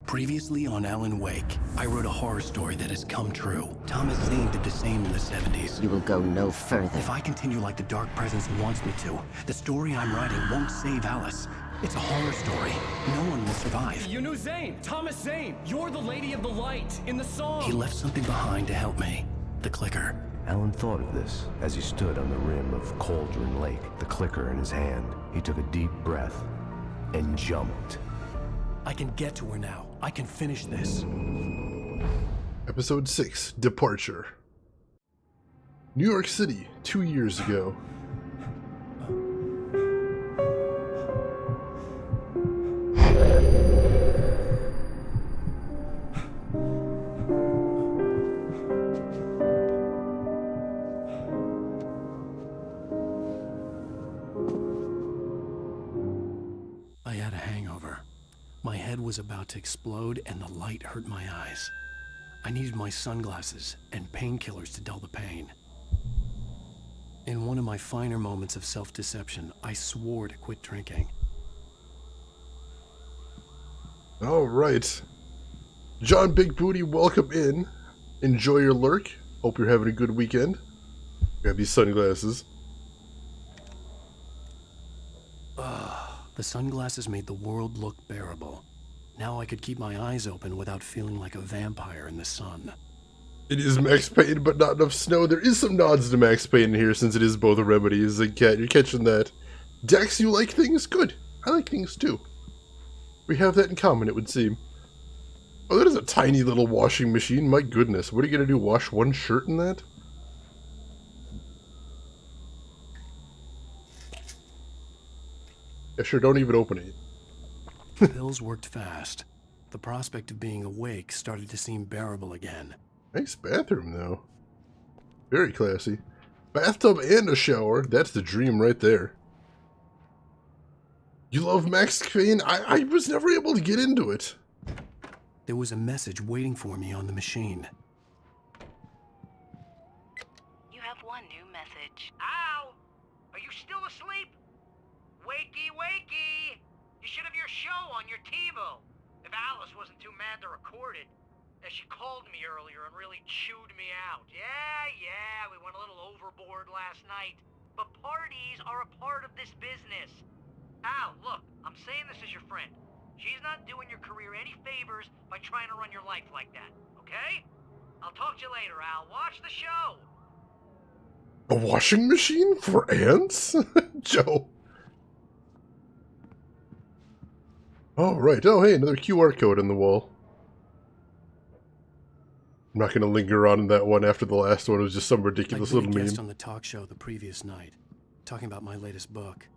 Previously on Alan Wake, I wrote a horror story that has come true. Thomas Zane did the same in the 70s. You will go no further. If I continue like the Dark Presence wants me to, the story I'm writing won't save Alice. It's a horror story. No one will survive. You knew Zane! Thomas Zane! You're the Lady of the Light in the song! He left something behind to help me. The clicker. Alan thought of this as he stood on the rim of Cauldron Lake, the clicker in his hand. He took a deep breath and jumped. I can get to her now. I can finish this. Episode 6, Departure. New York City, 2 years ago. I had a hangover. My head was about to explode and the light hurt my eyes. I needed my sunglasses and painkillers to dull the pain. In one of my finer moments of self-deception, I swore to quit drinking. Alright. John Big Booty, welcome in. Enjoy your lurk. Hope you're having a good weekend. Grab these sunglasses. The sunglasses made the world look bearable. Now I could keep my eyes open without feeling like a vampire in the sun. It is Max Payne, but not enough snow. There is some nods to Max Payne here, since it is both remedies and cat. You're catching that. Dex, you like things? Good. I like things too. We have that in common, it would seem. Oh, that is a tiny little washing machine. My goodness. What are you going to do? Wash one shirt in that? Yeah, sure. Don't even open it. The pills worked fast. The prospect of being awake started to seem bearable again. Nice bathroom, though. Very classy. Bathtub and a shower. That's the dream right there. You love Max Payne? I was never able to get into it. There was a message waiting for me on the machine. You have one new message. Ow! Are you still asleep? Wakey, wakey! You should have your show on your TiVo. If Alice wasn't too mad to record it. As she called me earlier and really chewed me out. Yeah, we went a little overboard last night. But parties are a part of this business. Al, look, I'm saying this as your friend. She's not doing your career any favors by trying to run your life like that, okay? I'll talk to you later, Al. Watch the show. A washing machine for ants? Joe. Oh, right. Oh, hey, another QR code on the wall. I'm not going to linger on that one after the last one. It was just some ridiculous I'd been little a guest meme. on the talk show the previous night, talking about my latest book.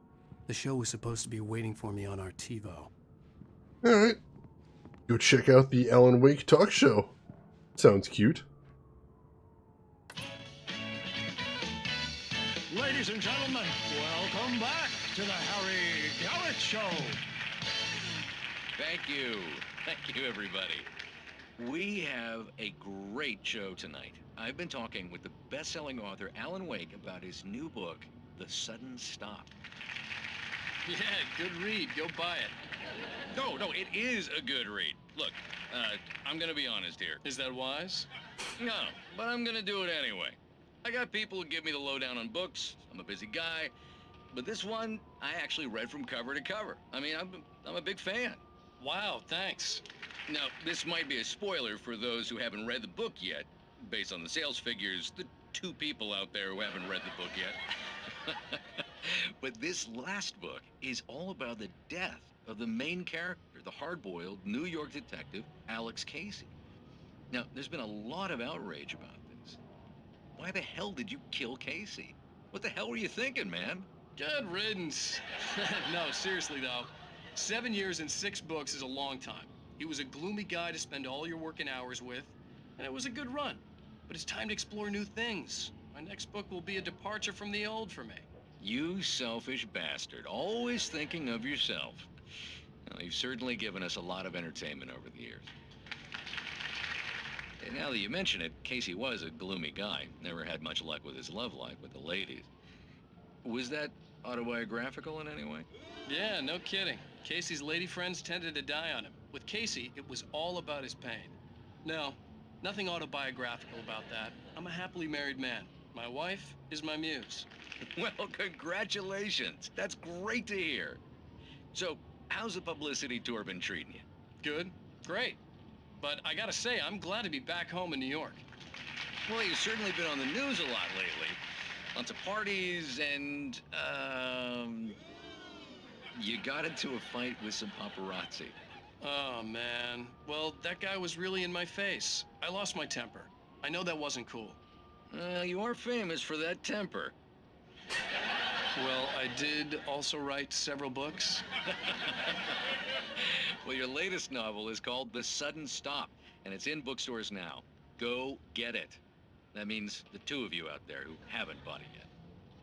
The show was supposed to be waiting for me on our TiVo. Alright. Go check out the Alan Wake talk show. Sounds cute. Ladies and gentlemen, welcome back to the Harry Garrett Show. Thank you. Thank you, everybody. We have a great show tonight. I've been talking with the best-selling author Alan Wake about his new book, The Sudden Stop. Yeah, good read. Go buy it. No, it is a good read. Look, I'm gonna be honest here. Is that wise? No, but I'm gonna do it anyway. I got people who give me the lowdown on books. I'm a busy guy. But this one, I actually read from cover to cover. I mean, I'm a big fan. Wow, thanks. Now, this might be a spoiler for those who haven't read the book yet. Based on the sales figures, the 2 people out there who haven't read the book yet. But this last book is all about the death of the main character, the hard-boiled New York detective, Alex Casey. Now, there's been a lot of outrage about this. Why the hell did you kill Casey? What the hell were you thinking, man? Good riddance. No, seriously, though. 7 years and 6 books is a long time. He was a gloomy guy to spend all your working hours with, and it was a good run. But it's time to explore new things. My next book will be a departure from the old for me. You selfish bastard, always thinking of yourself. Well, you've certainly given us a lot of entertainment over the years. And now that you mention it, Casey was a gloomy guy. Never had much luck with his love life with the ladies. Was that autobiographical in any way? Yeah, no kidding. Casey's lady friends tended to die on him. With Casey, it was all about his pain. No, nothing autobiographical about that. I'm a happily married man. My wife is my muse. Well, congratulations. That's great to hear. So, how's the publicity tour been treating you? Good, great. But I gotta say, I'm glad to be back home in New York. Well, you've certainly been on the news a lot lately. Lots of parties and, you got into a fight with some paparazzi. Oh, man. Well, that guy was really in my face. I lost my temper. I know that wasn't cool. You are famous for that temper. Well, I did also write several books. Well, your latest novel is called The Sudden Stop, and it's in bookstores now. Go get it. That means the two of you out there who haven't bought it yet.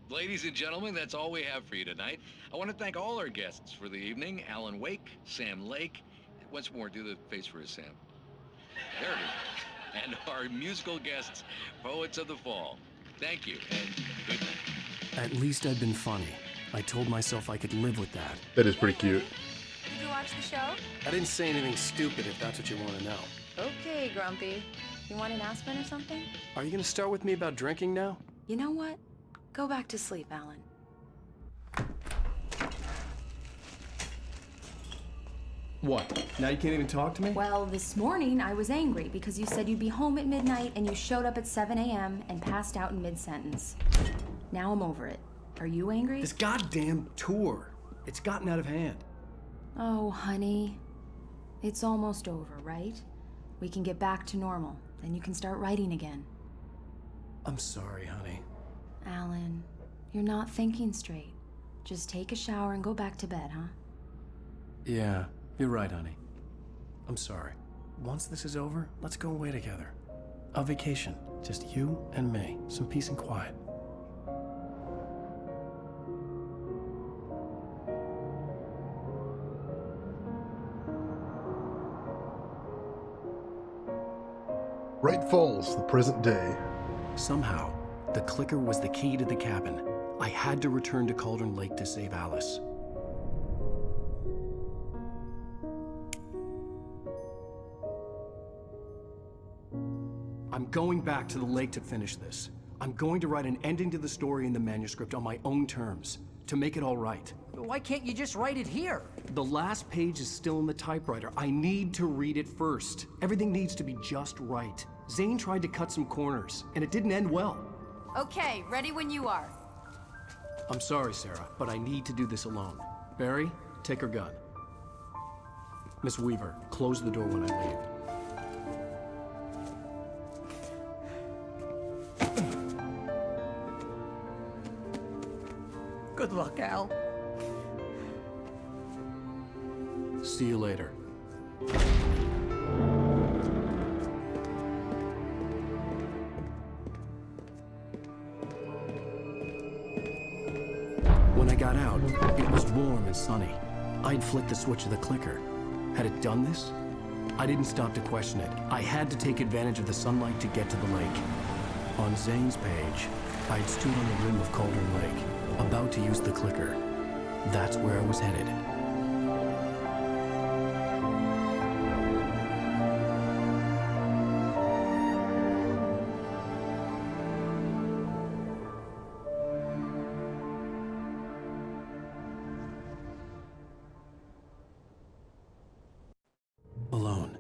Ladies and gentlemen, that's all we have for you tonight. I want to thank all our guests for the evening. Alan Wake, Sam Lake. Once more, do the face for us, Sam. There it is. And our musical guests, Poets of the Fall. Thank you, and good night. At least I'd been funny. I told myself I could live with that. That is pretty cute. Did you watch the show? I didn't say anything stupid if that's what you want to know. Okay, Grumpy. You want an aspirin or something? Are you going to start with me about drinking now? You know what? Go back to sleep, Alan. What? Now you can't even talk to me? Well, this morning I was angry because you said you'd be home at midnight and you showed up at 7 a.m. and passed out in mid-sentence. Now I'm over it. Are you angry? This goddamn tour. It's gotten out of hand. Oh, honey. It's almost over, right? We can get back to normal. Then you can start writing again. I'm sorry, honey. Alan, you're not thinking straight. Just take a shower and go back to bed, huh? Yeah, you're right, honey. I'm sorry. Once this is over, let's go away together. A vacation. Just you and me. Some peace and quiet. Wright Falls, the present day. Somehow, the clicker was the key to the cabin. I had to return to Cauldron Lake to save Alice. I'm going back to the lake to finish this. I'm going to write an ending to the story in the manuscript on my own terms, to make it all right. Why can't you just write it here? The last page is still in the typewriter. I need to read it first. Everything needs to be just right. Zane tried to cut some corners, and it didn't end well. Okay, ready when you are. I'm sorry, Sarah, but I need to do this alone. Barry, take her gun. Miss Weaver, close the door when I leave. Good luck, Al. See you later. When I got out, it was warm and sunny. I'd flicked the switch of the clicker. Had it done this? I didn't stop to question it. I had to take advantage of the sunlight to get to the lake. On Zane's page, I'd stood on the rim of Cauldron Lake, about to use the clicker. That's where I was headed. Alone,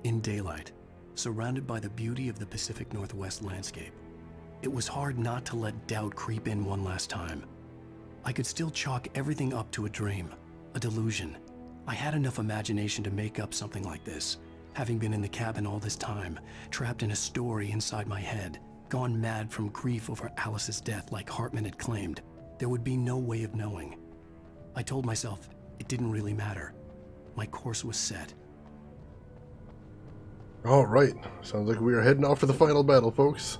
in daylight, surrounded by the beauty of the Pacific Northwest landscape. It was hard not to let doubt creep in one last time. I could still chalk everything up to a dream, a delusion. I had enough imagination to make up something like this, having been in the cabin all this time, trapped in a story inside my head, gone mad from grief over Alice's death like Hartman had claimed. There would be no way of knowing. I told myself it didn't really matter. My course was set. Alright, sounds like we are heading off for the final battle, folks.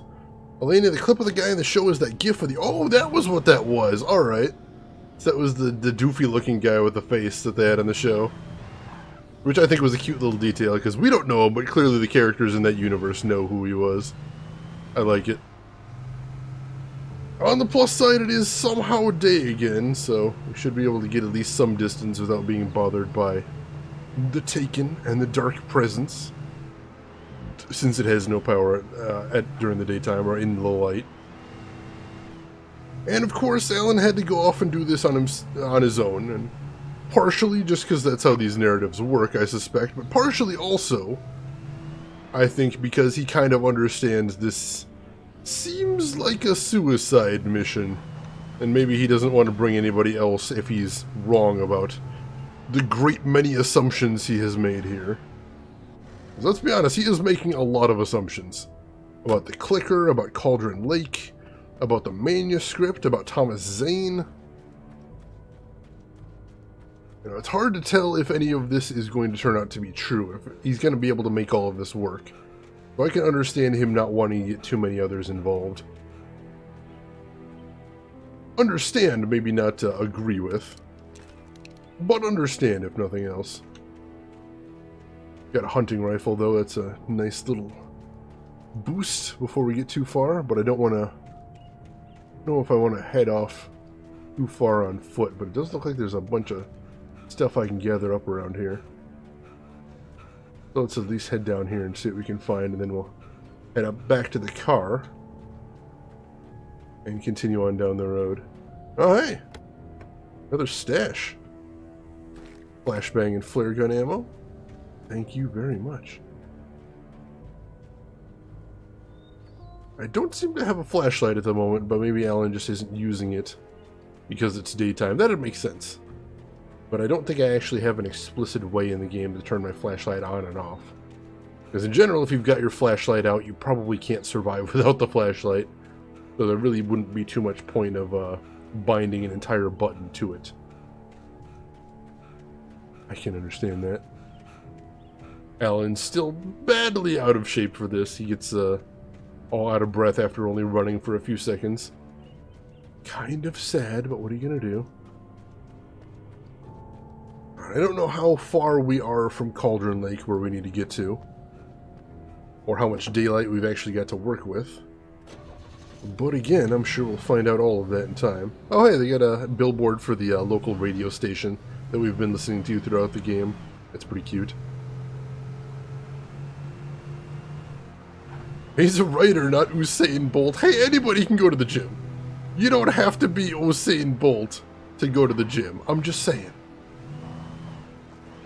Elena, the clip of the guy in the show is that gif of the... Oh, that was what that was! Alright. So that was the doofy looking guy with the face that they had on the show. Which I think was a cute little detail, because we don't know him, but clearly the characters in that universe know who he was. I like it. On the plus side, it is somehow day again, so we should be able to get at least some distance without being bothered by the Taken and the Dark Presence, since it has no power during the daytime or in low light. And of course, Alan had to go off and do this on his own, and partially just because that's how these narratives work, I suspect, but partially also, I think, because he kind of understands this seems like a suicide mission, and maybe he doesn't want to bring anybody else if he's wrong about the great many assumptions he has made here. 'Cause let's be honest, he is making a lot of assumptions. About the clicker, about Cauldron Lake, about the manuscript, about Thomas Zane. You know, it's hard to tell if any of this is going to turn out to be true, if he's going to be able to make all of this work. So I can understand him not wanting to get too many others involved. Understand, maybe not agree with, but understand if nothing else. Got a hunting rifle though, that's a nice little boost before we get too far, but I don't want to, I don't know if I want to head off too far on foot, but it does look like there's a bunch of stuff I can gather up around here. So let's at least head down here and see what we can find, and then we'll head up back to the car and continue on down the road. Oh hey! Another stash. Flashbang and flare gun ammo. Thank you very much. I don't seem to have a flashlight at the moment, but maybe Alan just isn't using it because it's daytime. That'd make sense. But I don't think I actually have an explicit way in the game to turn my flashlight on and off. Because in general, if you've got your flashlight out, you probably can't survive without the flashlight. So there really wouldn't be too much point of binding an entire button to it. I can understand that. Alan's still badly out of shape for this. He gets all out of breath after only running for a few seconds. Kind of sad, but what are you going to do? I don't know how far we are from Cauldron Lake where we need to get to, or how much daylight we've actually got to work with. But again, I'm sure we'll find out all of that in time. Oh hey, they got a billboard for the local radio station that we've been listening to throughout the game. That's pretty cute. He's a writer, not Usain Bolt. Hey, anybody can go to the gym. You don't have to be Usain Bolt to go to the gym. I'm just saying.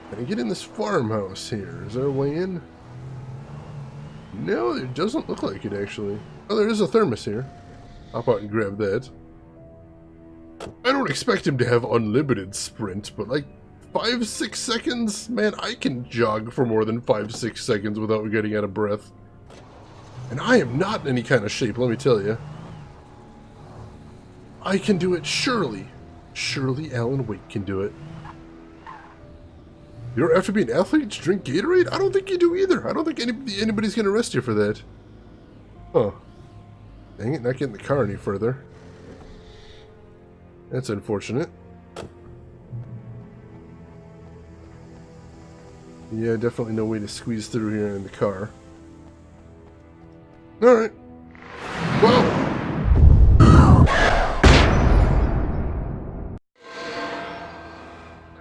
Can I get in this farmhouse here? Is there a way in? No, it doesn't look like it, actually. Oh, there is a thermos here. Hop out and grab that. I don't expect him to have unlimited sprint, but like 5-6 seconds? Man, I can jog for more than 5-6 seconds without getting out of breath. And I am not in any kind of shape, let me tell you. I can do it, surely. Surely Alan Wake can do it. You don't have to be an athlete to drink Gatorade? I don't think you do either. I don't think anybody's going to arrest you for that. Huh. Dang it, not getting the car any further. That's unfortunate. Yeah, definitely no way to squeeze through here in the car. Alright. Well.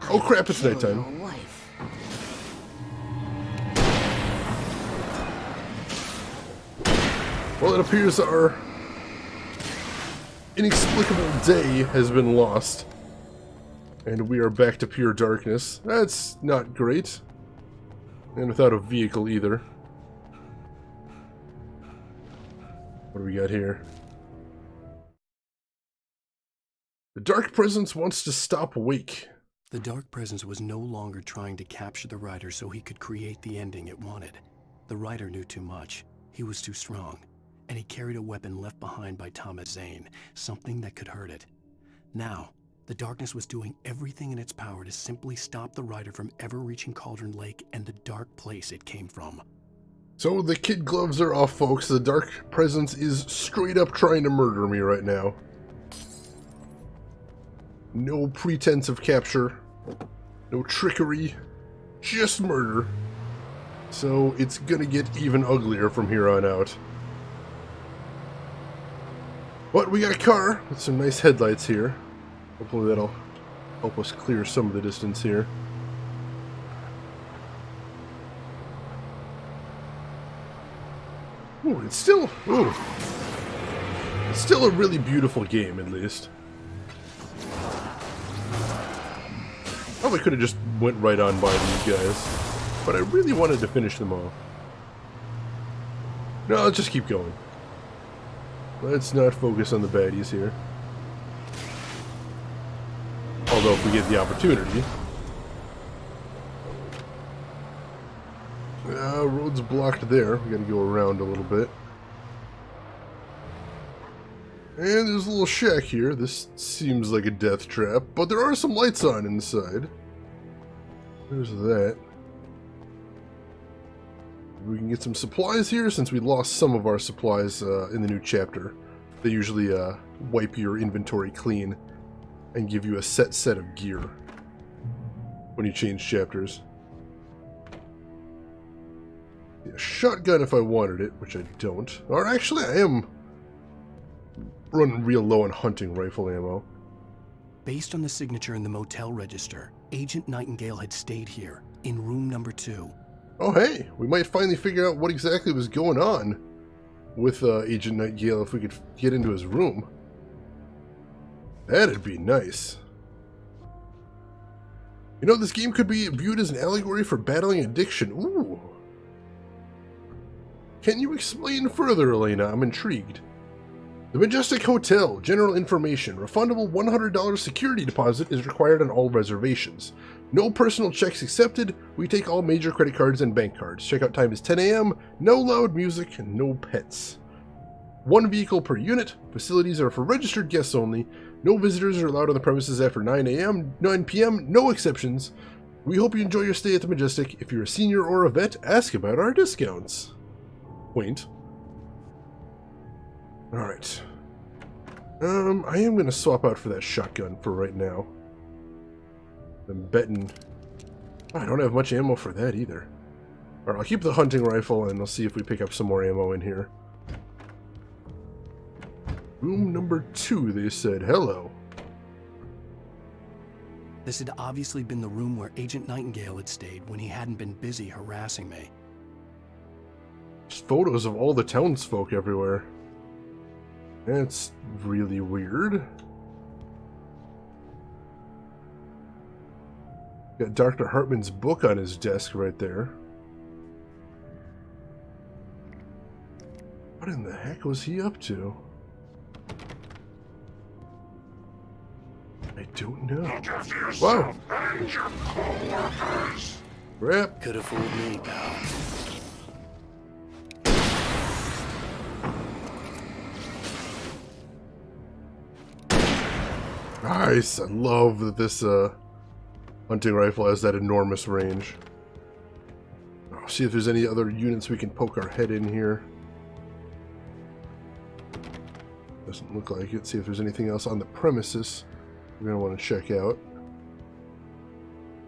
Oh crap, it's nighttime. Well, it appears our inexplicable day has been lost, and we are back to pure darkness. That's not great, and without a vehicle either. What do we got here? The Dark Presence wants to stop Wake. The Dark Presence was no longer trying to capture the writer so he could create the ending it wanted. The writer knew too much. He was too strong. And he carried a weapon left behind by Thomas Zane, something that could hurt it. Now, the darkness was doing everything in its power to simply stop the writer from ever reaching Cauldron Lake and the dark place it came from. So the kid gloves are off, folks. The Dark Presence is straight up trying to murder me right now. No pretense of capture. No trickery. Just murder. So it's gonna get even uglier from here on out. But we got a car with some nice headlights here. Hopefully that'll help us clear some of the distance here. Ooh, it's still a really beautiful game, at least. Probably could have just went right on by these guys, but I really wanted to finish them off. No, let's just keep going. Let's not focus on the baddies here. Although if we get the opportunity. Road's blocked there. We gotta go around a little bit. And there's a little shack here. This seems like a death trap, but there are some lights on inside. There's that. We can get some supplies here since we lost some of our supplies in the new chapter. They usually wipe your inventory clean and give you a set of gear when you change chapters. Yeah, shotgun if I wanted it, which I don't. Or actually, I am running real low on hunting rifle ammo. Based on the signature in the motel register, Agent Nightingale had stayed here, in room number 2. Oh hey, we might finally figure out what exactly was going on with Agent Nightingale if we could get into his room. That'd be nice. You know, this game could be viewed as an allegory for battling addiction. Ooh. Can you explain further, Elena? I'm intrigued. The Majestic Hotel. General information. Refundable $100 security deposit is required on all reservations. No personal checks accepted. We take all major credit cards and bank cards. Checkout time is 10 a.m. No loud music and no pets. 1 vehicle per unit. Facilities are for registered guests only. No visitors are allowed on the premises after 9 p.m. No exceptions. We hope you enjoy your stay at the Majestic. If you're a senior or a vet, ask about our discounts. Quaint. Alright. I am going to swap out for that shotgun for right now. I'm betting... I don't have much ammo for that either. Alright, I'll keep the hunting rifle and I'll see if we pick up some more ammo in here. Room number 2, they said. Hello. This had obviously been the room where Agent Nightingale had stayed when he hadn't been busy harassing me. Just photos of all the townsfolk everywhere. That's really weird. Got Dr. Hartman's book on his desk right there. What in the heck was he up to? I don't know. Wow. Crap. Could have fooled me, pal. Nice. I love that this hunting rifle has that enormous range. I'll see if there's any other units we can poke our head in here. Doesn't look like it. See if there's anything else on the premises we're going to want to check out.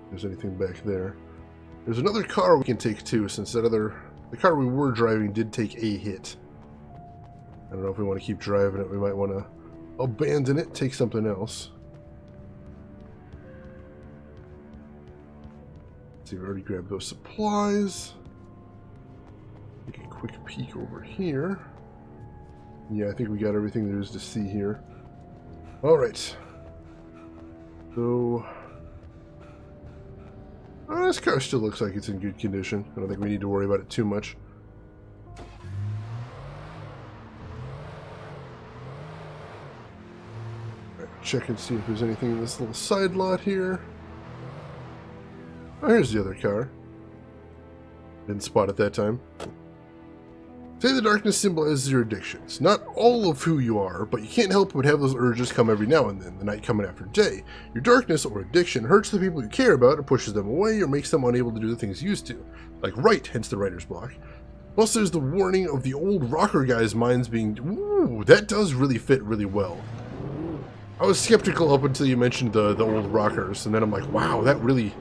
If there's anything back there. There's another car we can take too, since the car we were driving did take a hit. I don't know if we want to keep driving it. We might want to abandon it, take something else. Let's see, we already grabbed those supplies. Take a quick peek over here. Yeah, I think we got everything there is to see here. Alright. So... this car still looks like it's in good condition. I don't think we need to worry about it too much. Check and see if there's anything in this little side lot here. Oh, here's the other car. Didn't spot it that time. Say the darkness symbolizes your addictions. Not all of who you are, but you can't help but have those urges come every now and then, the night coming after day. Your darkness or addiction hurts the people you care about, or pushes them away, or makes them unable to do the things you used to. Like right, hence the writer's block. Plus there's the warning of the old rocker guy's minds being... Ooh, that does really fit really well. I was skeptical up until you mentioned the old rockers, and then I'm like, wow, that really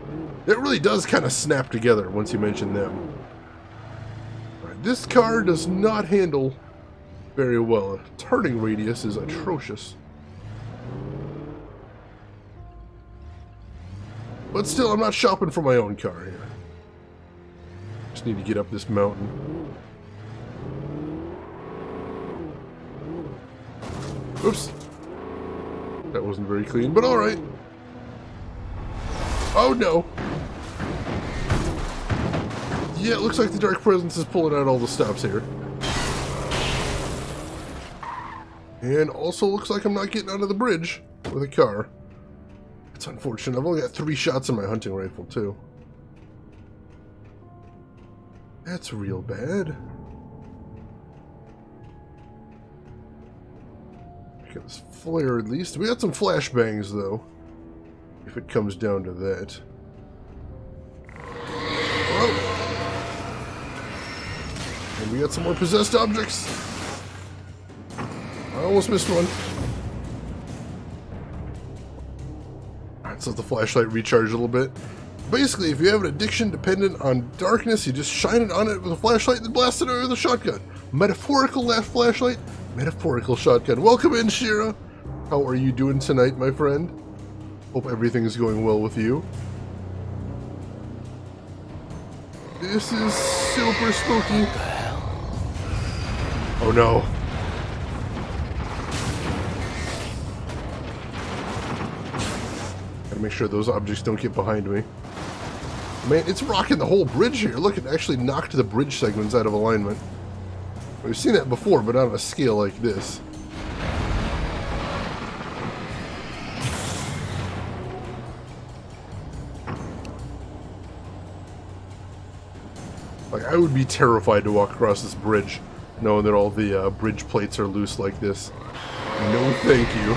does kind of snap together once you mention them. Alright, this car does not handle Very well. Turning radius is atrocious. But still, I'm not shopping for my own car here. Just need to get up this mountain. Oops. That wasn't very clean, but alright. Oh no! Yeah, it looks like the Dark Presence is pulling out all the stops here. And also looks like I'm not getting out of the bridge with a car. It's unfortunate. I've only got 3 shots in my hunting rifle, too. That's real bad. Got this flare at least. We got some flashbangs, though. If it comes down to that. Oh. And we got some more possessed objects. I almost missed one. Alright, so let the flashlight recharge a little bit. Basically, if you have an addiction dependent on darkness, you just shine it on it with a flashlight and blast it out with a shotgun. Metaphorical flashlight, metaphorical shotgun. Welcome in, Shira. How are you doing tonight, my friend? Hope everything's going well with you. This is super spooky. What the hell? Oh no. Gotta make sure those objects don't get behind me. Man, it's rocking the whole bridge here. Look, it actually knocked the bridge segments out of alignment. We've seen that before, but not on a scale like this. Like, I would be terrified to walk across this bridge, knowing that all the bridge plates are loose like this. No thank you.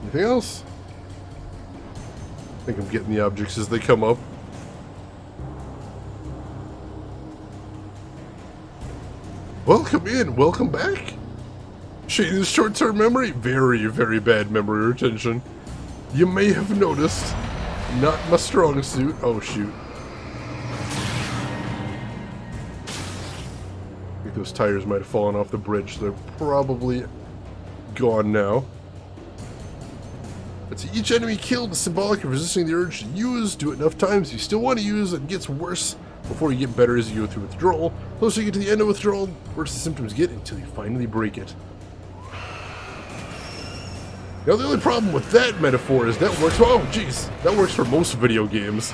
Anything else? I think I'm getting the objects as they come up. Welcome in, welcome back. Shane's short-term memory, very, very bad memory retention. You may have noticed, not my strong suit. Oh shoot. I think those tires might have fallen off the bridge. They're probably gone now. But each enemy killed is symbolic of resisting the urge to use. Do it enough times, you still want to use, and it gets worse before you get better as you go through withdrawal. The closer you get to the end of withdrawal, the worse the symptoms get until you finally break it. Now the only problem with that metaphor is that works, oh jeez, that works for most video games.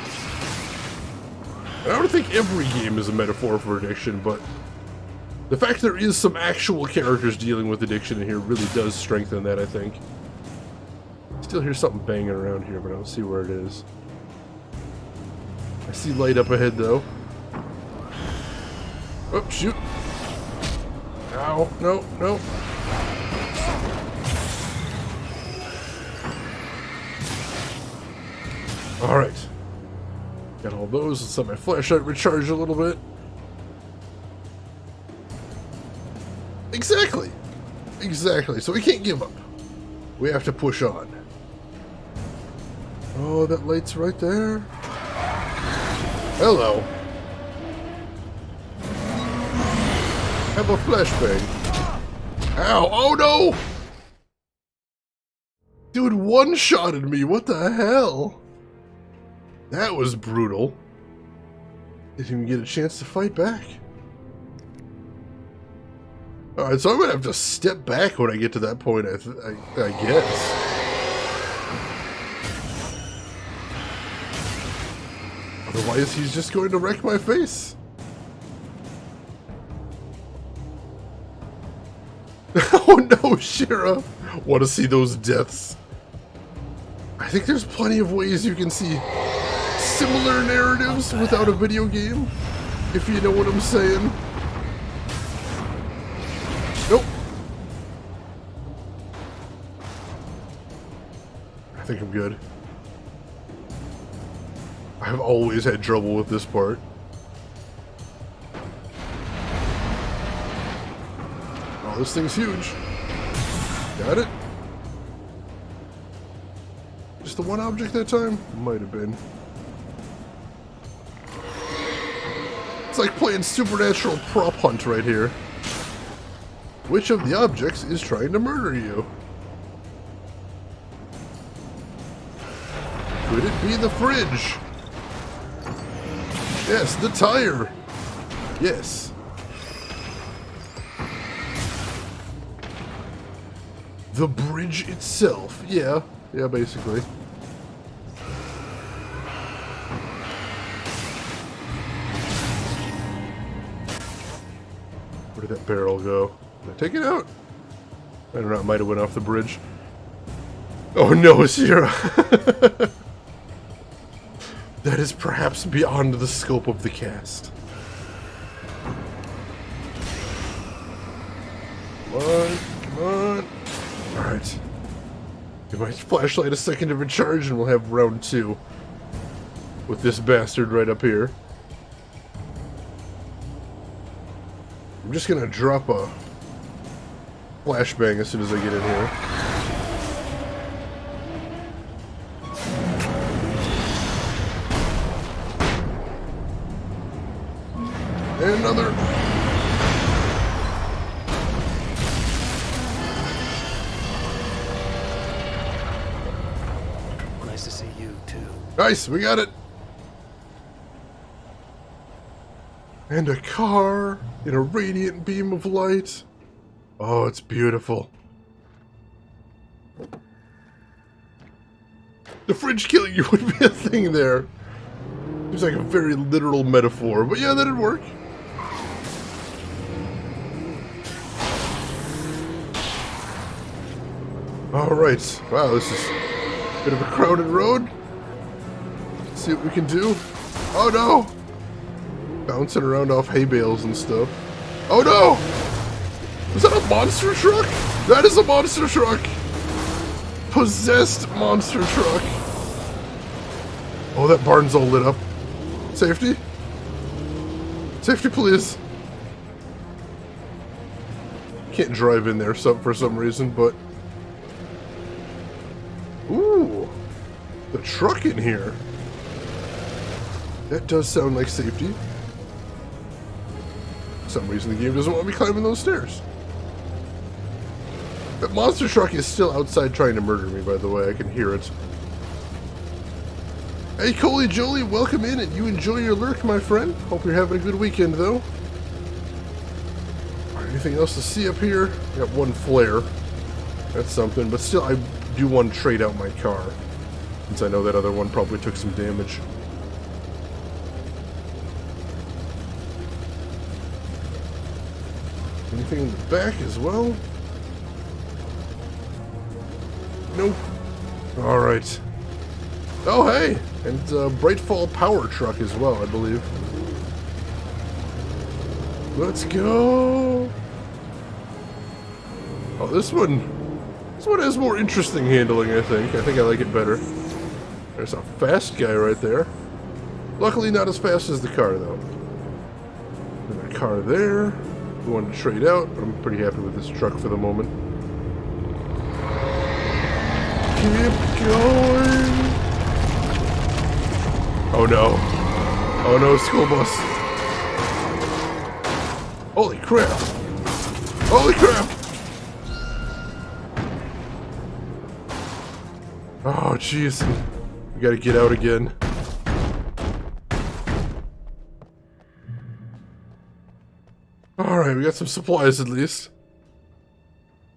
And I don't think every game is a metaphor for addiction, but the fact there is some actual characters dealing with addiction in here really does strengthen that, I think. Still hear something banging around here, but I don't see where it is. I see light up ahead, though. Oh, shoot. Ow. No, no. Alright. Got all those. Let's let my flashlight recharge a little bit. Exactly. Exactly. So we can't give up. We have to push on. Oh, that light's right there. Hello. Have a flashbang. Ow. Oh no! Dude one-shotted me. What the hell? That was brutal. Didn't even get a chance to fight back. Alright, so I'm gonna have to step back when I get to that point, I guess. Otherwise, he's just going to wreck my face. Oh no, Shira! Want to see those deaths? I think there's plenty of ways you can see similar narratives without a video game, if you know what I'm saying. Nope. I think I'm good. I've always had trouble with this part. Oh, this thing's huge. Got it. Just the one object that time? Might have been. It's like playing supernatural prop hunt right here. Which of the objects is trying to murder you? Could it be the fridge? Yes, the tire. Yes. The bridge itself. Yeah, basically. Where did that barrel go? Did I take it out? I don't know, it might have went off the bridge. Oh no, Sierra! That is perhaps beyond the scope of the cast. Come on, come on. Alright. Give my flashlight a second to recharge and we'll have round 2. With this bastard right up here. I'm just gonna drop a flashbang as soon as I get in here. And another. Nice to see you, too. Nice, we got it. And a car in a radiant beam of light. Oh, it's beautiful. The fridge killing you would be a thing there. Seems like a very literal metaphor, but yeah, that'd work. Alright, wow, this is a bit of a crowded road. Let's see what we can do. Oh no! Bouncing around off hay bales and stuff. Oh no! Is that a monster truck? That is a monster truck! Possessed monster truck! Oh, that barn's all lit up. Safety? Safety, please. Can't drive in there for some reason, but... Ooh! The truck in here. That does sound like safety. For some reason the game doesn't want me climbing those stairs. That monster truck is still outside trying to murder me, by the way. I can hear it. Hey, Coley Jolie, welcome in and you enjoy your lurk, my friend. Hope you're having a good weekend, though. Alright, anything else to see up here? Got one flare. That's something, but still, I do want to trade out my car. Since I know that other one probably took some damage. Anything in the back as well? Nope. Alright. Oh, hey! And Brightfall Power Truck as well, I believe. Let's go! Oh, this one has more interesting handling, I think. I think I like it better. There's a fast guy right there. Luckily not as fast as the car, though. And a car there. We wanted to trade out, but I'm pretty happy with this truck for the moment. Keep going! Oh no. Oh no, school bus. Holy crap. Holy crap! Oh jeez. We gotta get out again. Alright, we got some supplies at least.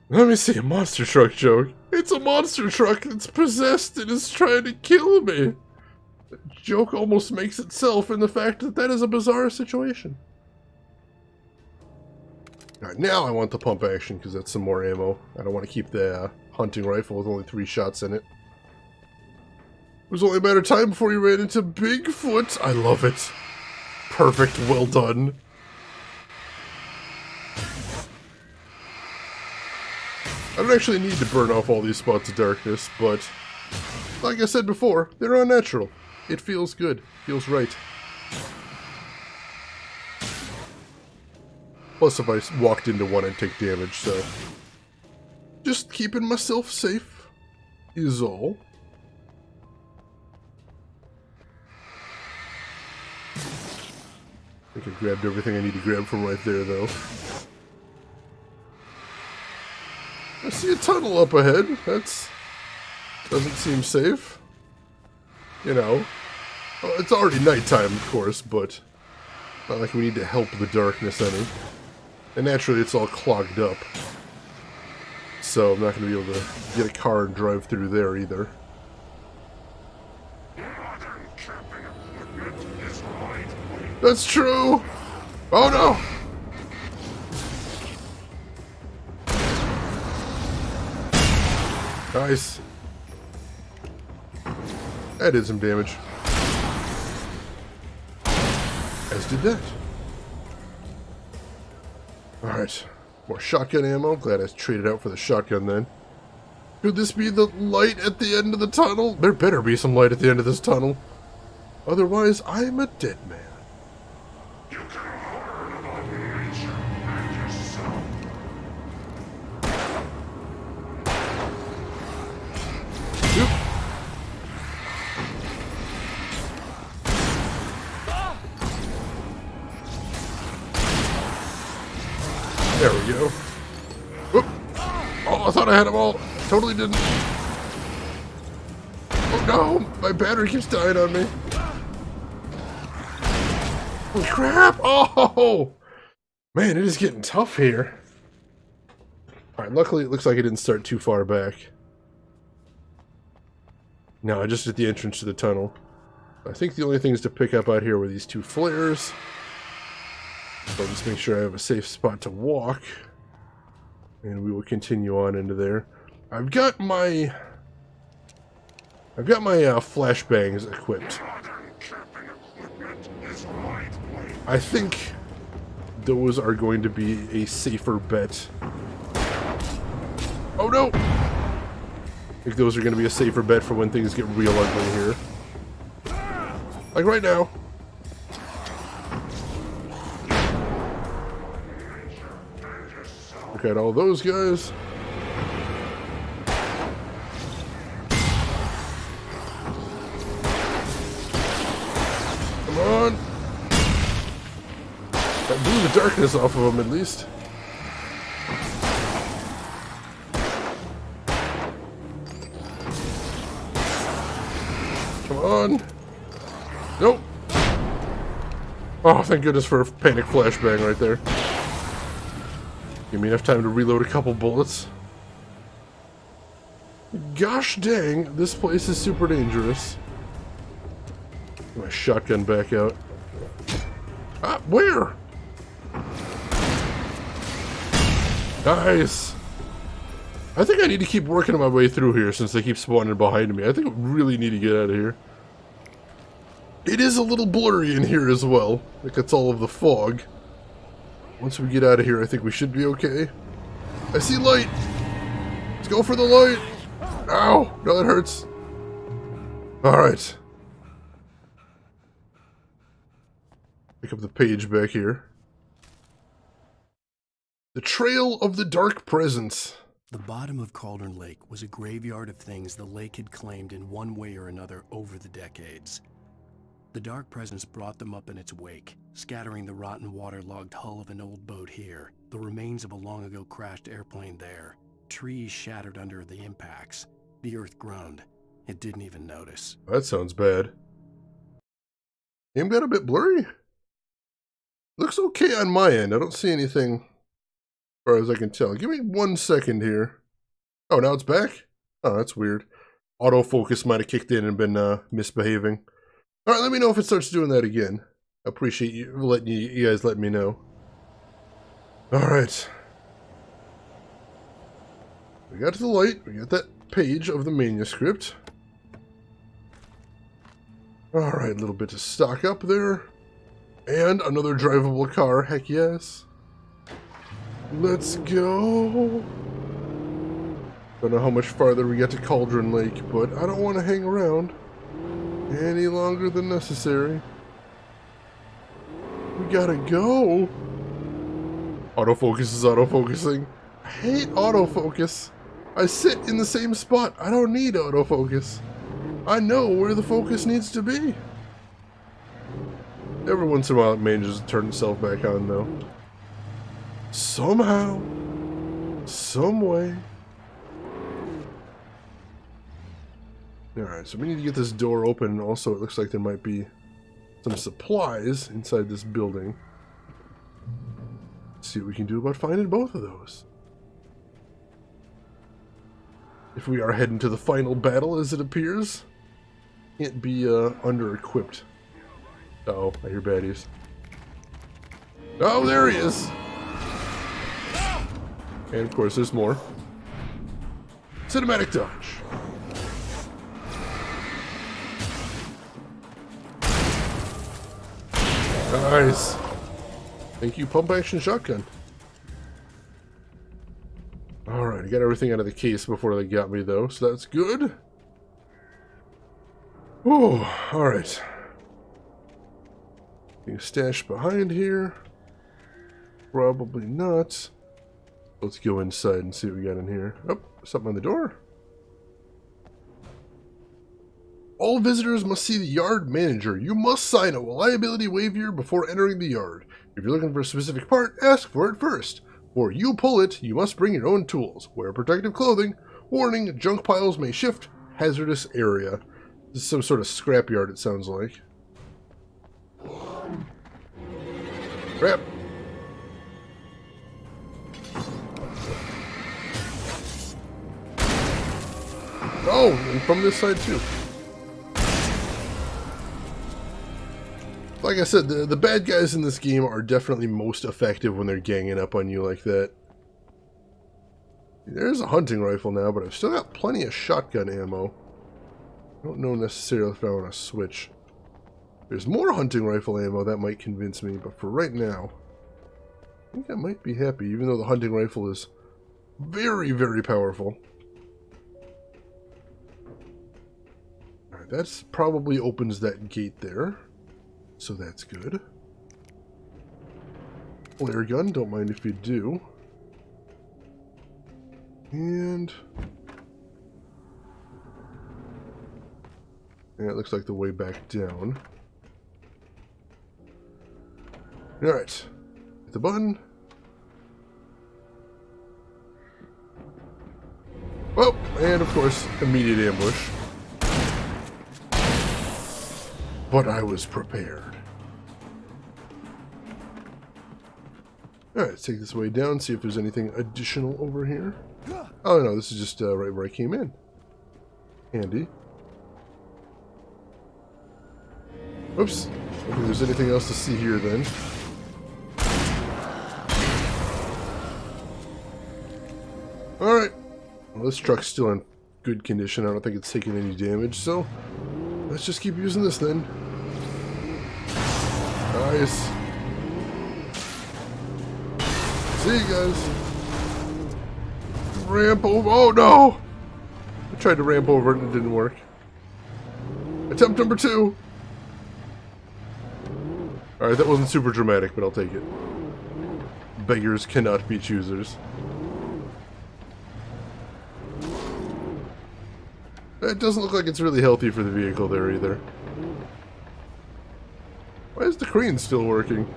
Let me see a monster truck joke. It's a monster truck that's possessed and is trying to kill me. The joke almost makes itself in the fact that that is a bizarre situation. Alright, now I want the pump action because that's some more ammo. I don't want to keep the hunting rifle with only 3 shots in it. It was only a matter of time before you ran into Bigfoot. I love it. Perfect, well done. I don't actually need to burn off all these spots of darkness, but like I said before, they're unnatural. It feels good. Feels right. Plus, if I walked into one, I'd take damage, so... just keeping myself safe is all. I think I grabbed everything I need to grab from right there, though. I see a tunnel up ahead. Doesn't seem safe. You know. Well, it's already nighttime, of course, but not like we need to help the darkness any. And naturally, it's all clogged up. So I'm not going to be able to get a car and drive through there either. That's true! Oh no! Nice. That did some damage. As did that. Alright. More shotgun ammo. Glad I traded out for the shotgun then. Could this be the light at the end of the tunnel? There better be some light at the end of this tunnel. Otherwise, I'm a dead man. There we go. Whoop. Oh, I thought I had them all. Totally didn't. Oh no! My battery keeps dying on me. Holy crap! Oh! Man, it is getting tough here. Alright, luckily it looks like it didn't start too far back. No, just at the entrance to the tunnel. I think the only things to pick up out here were these two flares. So I'll just make sure I have a safe spot to walk. And we will continue on into there. I've got my flashbangs equipped. I think those are going to be a safer bet. Oh no! I think those are going to be a safer bet for when things get real ugly here. Like right now. Look at all those guys. Come on. That blew the darkness off of them at least. Come on. Nope. Oh, thank goodness for a panic flashbang right there. Give me enough time to reload a couple bullets. Gosh dang, this place is super dangerous. Get my shotgun back out. Ah, where? Nice. I think I need to keep working my way through here since they keep spawning behind me. I think I really need to get out of here. It is a little blurry in here as well. Like it's all of the fog. Once we get out of here, I think we should be okay. I see light! Let's go for the light! Ow! No, that hurts. Alright. Pick up the page back here. The Trail of the Dark Presence. The bottom of Cauldron Lake was a graveyard of things the lake had claimed in one way or another over the decades. The Dark Presence brought them up in its wake, scattering the rotten waterlogged hull of an old boat here, the remains of a long-ago crashed airplane there, trees shattered under the impacts. The earth groaned. It didn't even notice. That sounds bad. Game got a bit blurry. Looks okay on my end. I don't see anything as far as I can tell. Give me 1 second here. Oh, now it's back? Oh, that's weird. Autofocus might have kicked in and been misbehaving. Alright, let me know if it starts doing that again. I appreciate you letting you guys let me know. Alright. We got to the light. We got that page of the manuscript. Alright, a little bit to stock up there. And another drivable car. Heck yes. Let's go. Don't know how much farther we get to Cauldron Lake, but I don't want to hang around any longer than necessary. We gotta go. Autofocus is autofocusing. I hate autofocus. I sit in the same spot. I don't need autofocus. I know where the focus needs to be. Every once in a while it manages to turn itself back on, though. Somehow. Some way. Alright, so we need to get this door open, and also it looks like there might be some supplies inside this building. Let's see what we can do about finding both of those. If we are heading to the final battle, as it appears, can't be under-equipped. Uh-oh, I hear baddies. Oh, there he is! And of course, there's more. Cinematic dodge. Nice. Thank you, pump action shotgun. Alright, I got everything out of the case before they got me, though, so that's good. Oh, alright. Being stashed behind here. Probably not. Let's go inside and see what we got in here. Oh, something on the door. All visitors must see the yard manager. You must sign a liability waiver before entering the yard. If you're looking for a specific part, ask for it first. Or you pull it, you must bring your own tools. Wear protective clothing. Warning, junk piles may shift. Hazardous area. This is some sort of scrapyard, it sounds like. Crap. Oh, and from this side too. Like I said, the bad guys in this game are definitely most effective when they're ganging up on you like that. There's a hunting rifle now, but I've still got plenty of shotgun ammo. I don't know necessarily if I want to switch. There's more hunting rifle ammo, that might convince me, but for right now, I think I might be happy, even though the hunting rifle is very, very powerful. Alright, that probably opens that gate there. So that's good. Flare gun, don't mind if you do. And yeah, it looks like the way back down. Alright. Hit the button. Oh, and of course, immediate ambush. But I was prepared. Alright, let's take this way down, see if there's anything additional over here. Oh no, this is just right where I came in. Handy. Oops. I don't think there's anything else to see here then. Alright. Well, this truck's still in good condition. I don't think it's taking any damage, so let's just keep using this then. Nice. See you guys. Ramp over. Oh no! I tried to ramp over it and it didn't work. Attempt number 2. Alright, that wasn't super dramatic, but I'll take it. Beggars cannot be choosers. It doesn't look like it's really healthy for the vehicle there either. Why is the crane still working?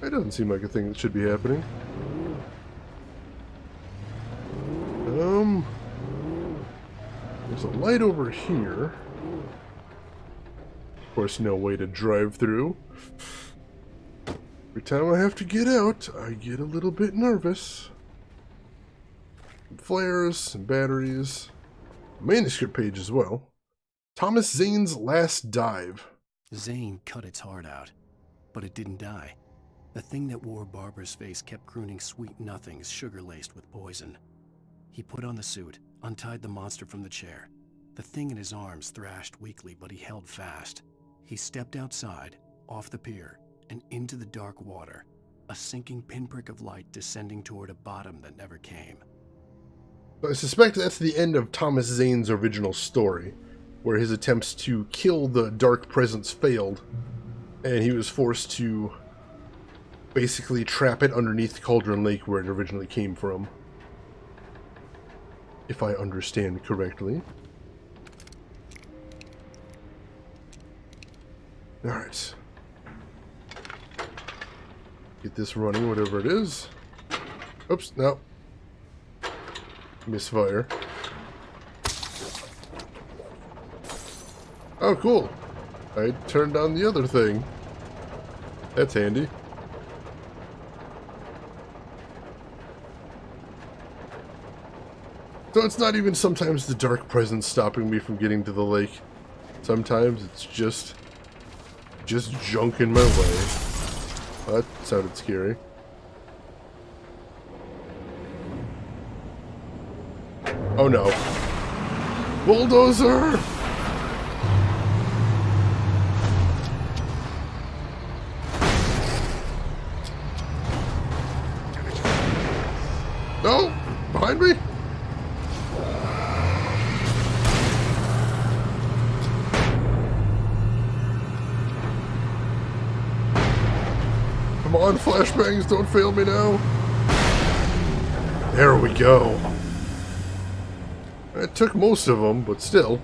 That doesn't seem like a thing that should be happening. There's a light over here. Of course, no way to drive through. Every time I have to get out, I get a little bit nervous. Flares and batteries. Manuscript page as well. Thomas Zane's Last Dive. Zane cut its heart out, but it didn't die. The thing that wore Barbara's face kept crooning sweet nothings sugar-laced with poison. He put on the suit, untied the monster from the chair. The thing in his arms thrashed weakly, but he held fast. He stepped outside, off the pier, and into the dark water, a sinking pinprick of light descending toward a bottom that never came. I suspect that's the end of Thomas Zane's original story, where his attempts to kill the dark presence failed, and he was forced to basically trap it underneath Cauldron Lake where it originally came from. If I understand correctly. Alright. Get this running, whatever it is. Oops, no. Misfire. Oh, cool. I turned on the other thing. That's handy. So it's not even sometimes the dark presence stopping me from getting to the lake. Sometimes it's just junk in my way. Oh, that sounded scary. Oh no. Bulldozer! No! Behind me! Come on, flashbangs, don't fail me now. There we go. It took most of them, but still.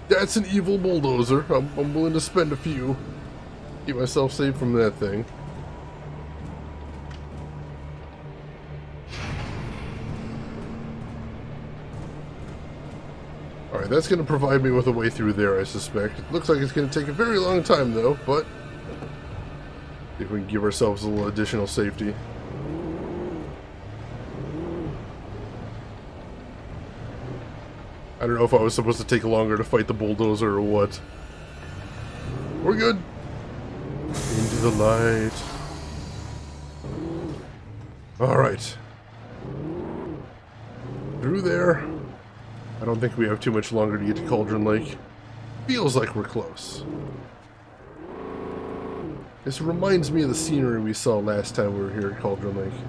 That's an evil bulldozer. I'm willing to spend a few. Keep myself safe from that thing. Alright, that's going to provide me with a way through there, I suspect. It looks like it's going to take a very long time, though, but see if we can give ourselves a little additional safety. I don't know if I was supposed to take longer to fight the bulldozer or what. We're good. Into the light. Alright. Through there. I don't think we have too much longer to get to Cauldron Lake. Feels like we're close. This reminds me of the scenery we saw last time we were here at Cauldron Lake.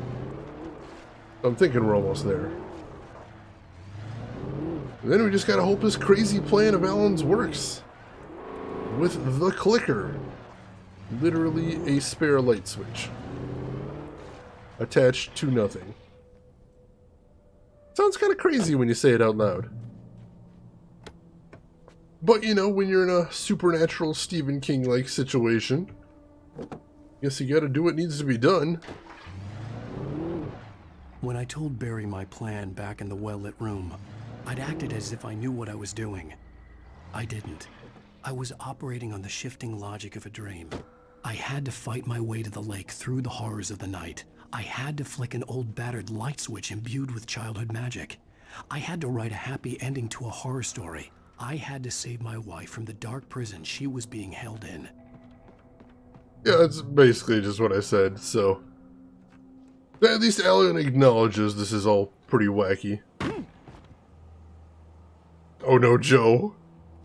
I'm thinking we're almost there. And then we just gotta hope this crazy plan of Alan's works. With the clicker. Literally a spare light switch. Attached to nothing. Sounds kind of crazy when you say it out loud. But you know, when you're in a supernatural Stephen King-like situation, guess you gotta do what needs to be done. When I told Barry my plan back in the well-lit room, I'd acted as if I knew what I was doing. I didn't. I was operating on the shifting logic of a dream. I had to fight my way to the lake through the horrors of the night. I had to flick an old battered light switch imbued with childhood magic. I had to write a happy ending to a horror story. I had to save my wife from the dark prison she was being held in. Yeah, that's basically just what I said, so... At least Alan acknowledges this is all pretty wacky. Oh no, Joe.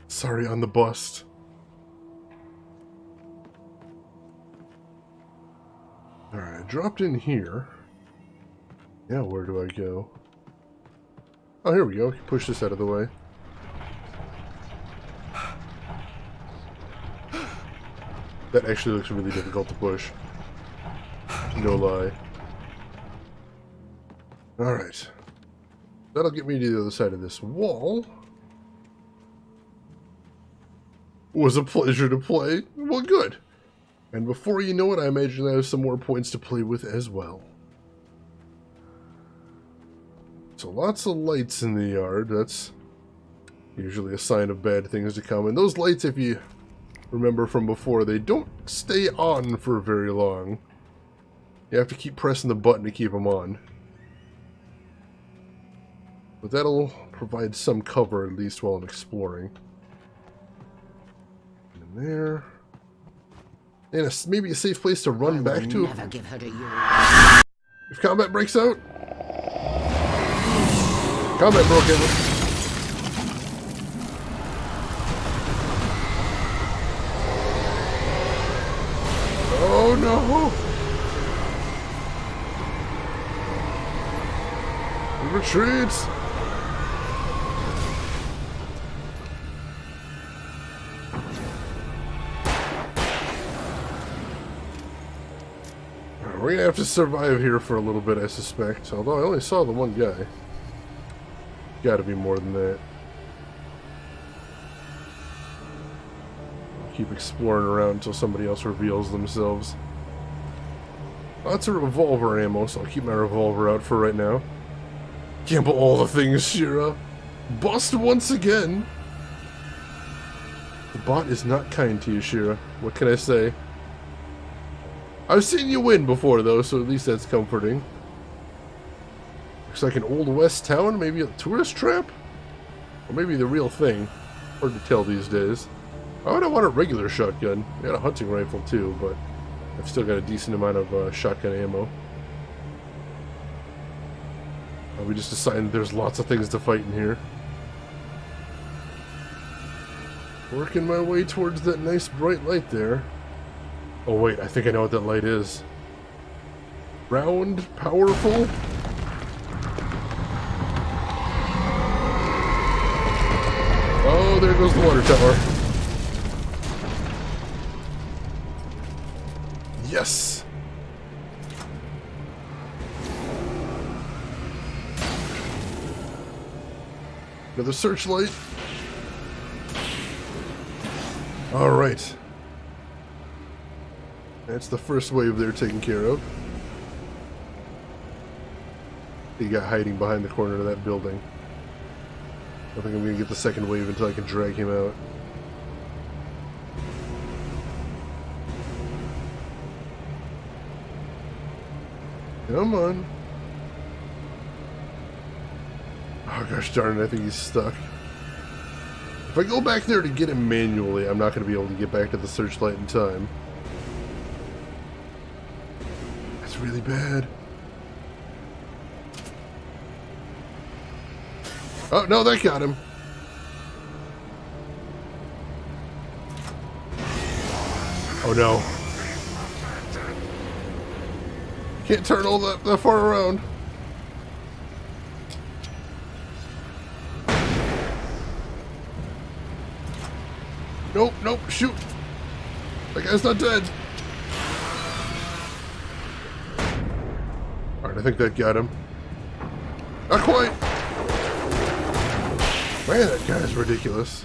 Sorry on the bust. Alright, I dropped in here. Yeah, where do I go? Oh, here we go. Push this out of the way. That actually looks really difficult to push. No lie. Alright. That'll get me to the other side of this wall. Was a pleasure to play. Well, good. And before you know it, I imagine I have some more points to play with as well. So lots of lights in the yard. That's usually a sign of bad things to come. And those lights, if you remember from before, they don't stay on for very long. You have to keep pressing the button to keep them on. But that'll provide some cover, at least while I'm exploring. In there. And maybe a safe place to run back to. Never give her to you. If combat breaks out. Combat broke out. Oh no! Retreat! We're gonna have to survive here for a little bit, I suspect. Although I only saw the one guy. Gotta be more than that. Keep exploring around until somebody else reveals themselves. Lots of revolver ammo, so I'll keep my revolver out for right now. Gamble all the things, Shira. Bust once again. The bot is not kind to you, Shira. What can I say? I've seen you win before, though, so at least that's comforting. Looks like an old west town, maybe a tourist trap? Or maybe the real thing. Hard to tell these days. Why would I want a regular shotgun? I got a hunting rifle, too, but I've still got a decent amount of shotgun ammo. We just decided there's lots of things to fight in here. Working my way towards that nice bright light there. Oh wait, I think I know what that light is. Round, powerful. Oh, there goes the water tower. Yes! Another searchlight. Alright. That's the first wave they're taken care of. He got hiding behind the corner of that building. I think I'm going to get the second wave until I can drag him out. Come on. Oh gosh darn it, I think he's stuck. If I go back there to get him manually, I'm not going to be able to get back to the searchlight in time. That's really bad. Oh, no, that got him. Oh no. Can't turn all that far around. Nope, nope, shoot. That guy's not dead. Alright, I think that got him. Not quite. Man, that guy's ridiculous.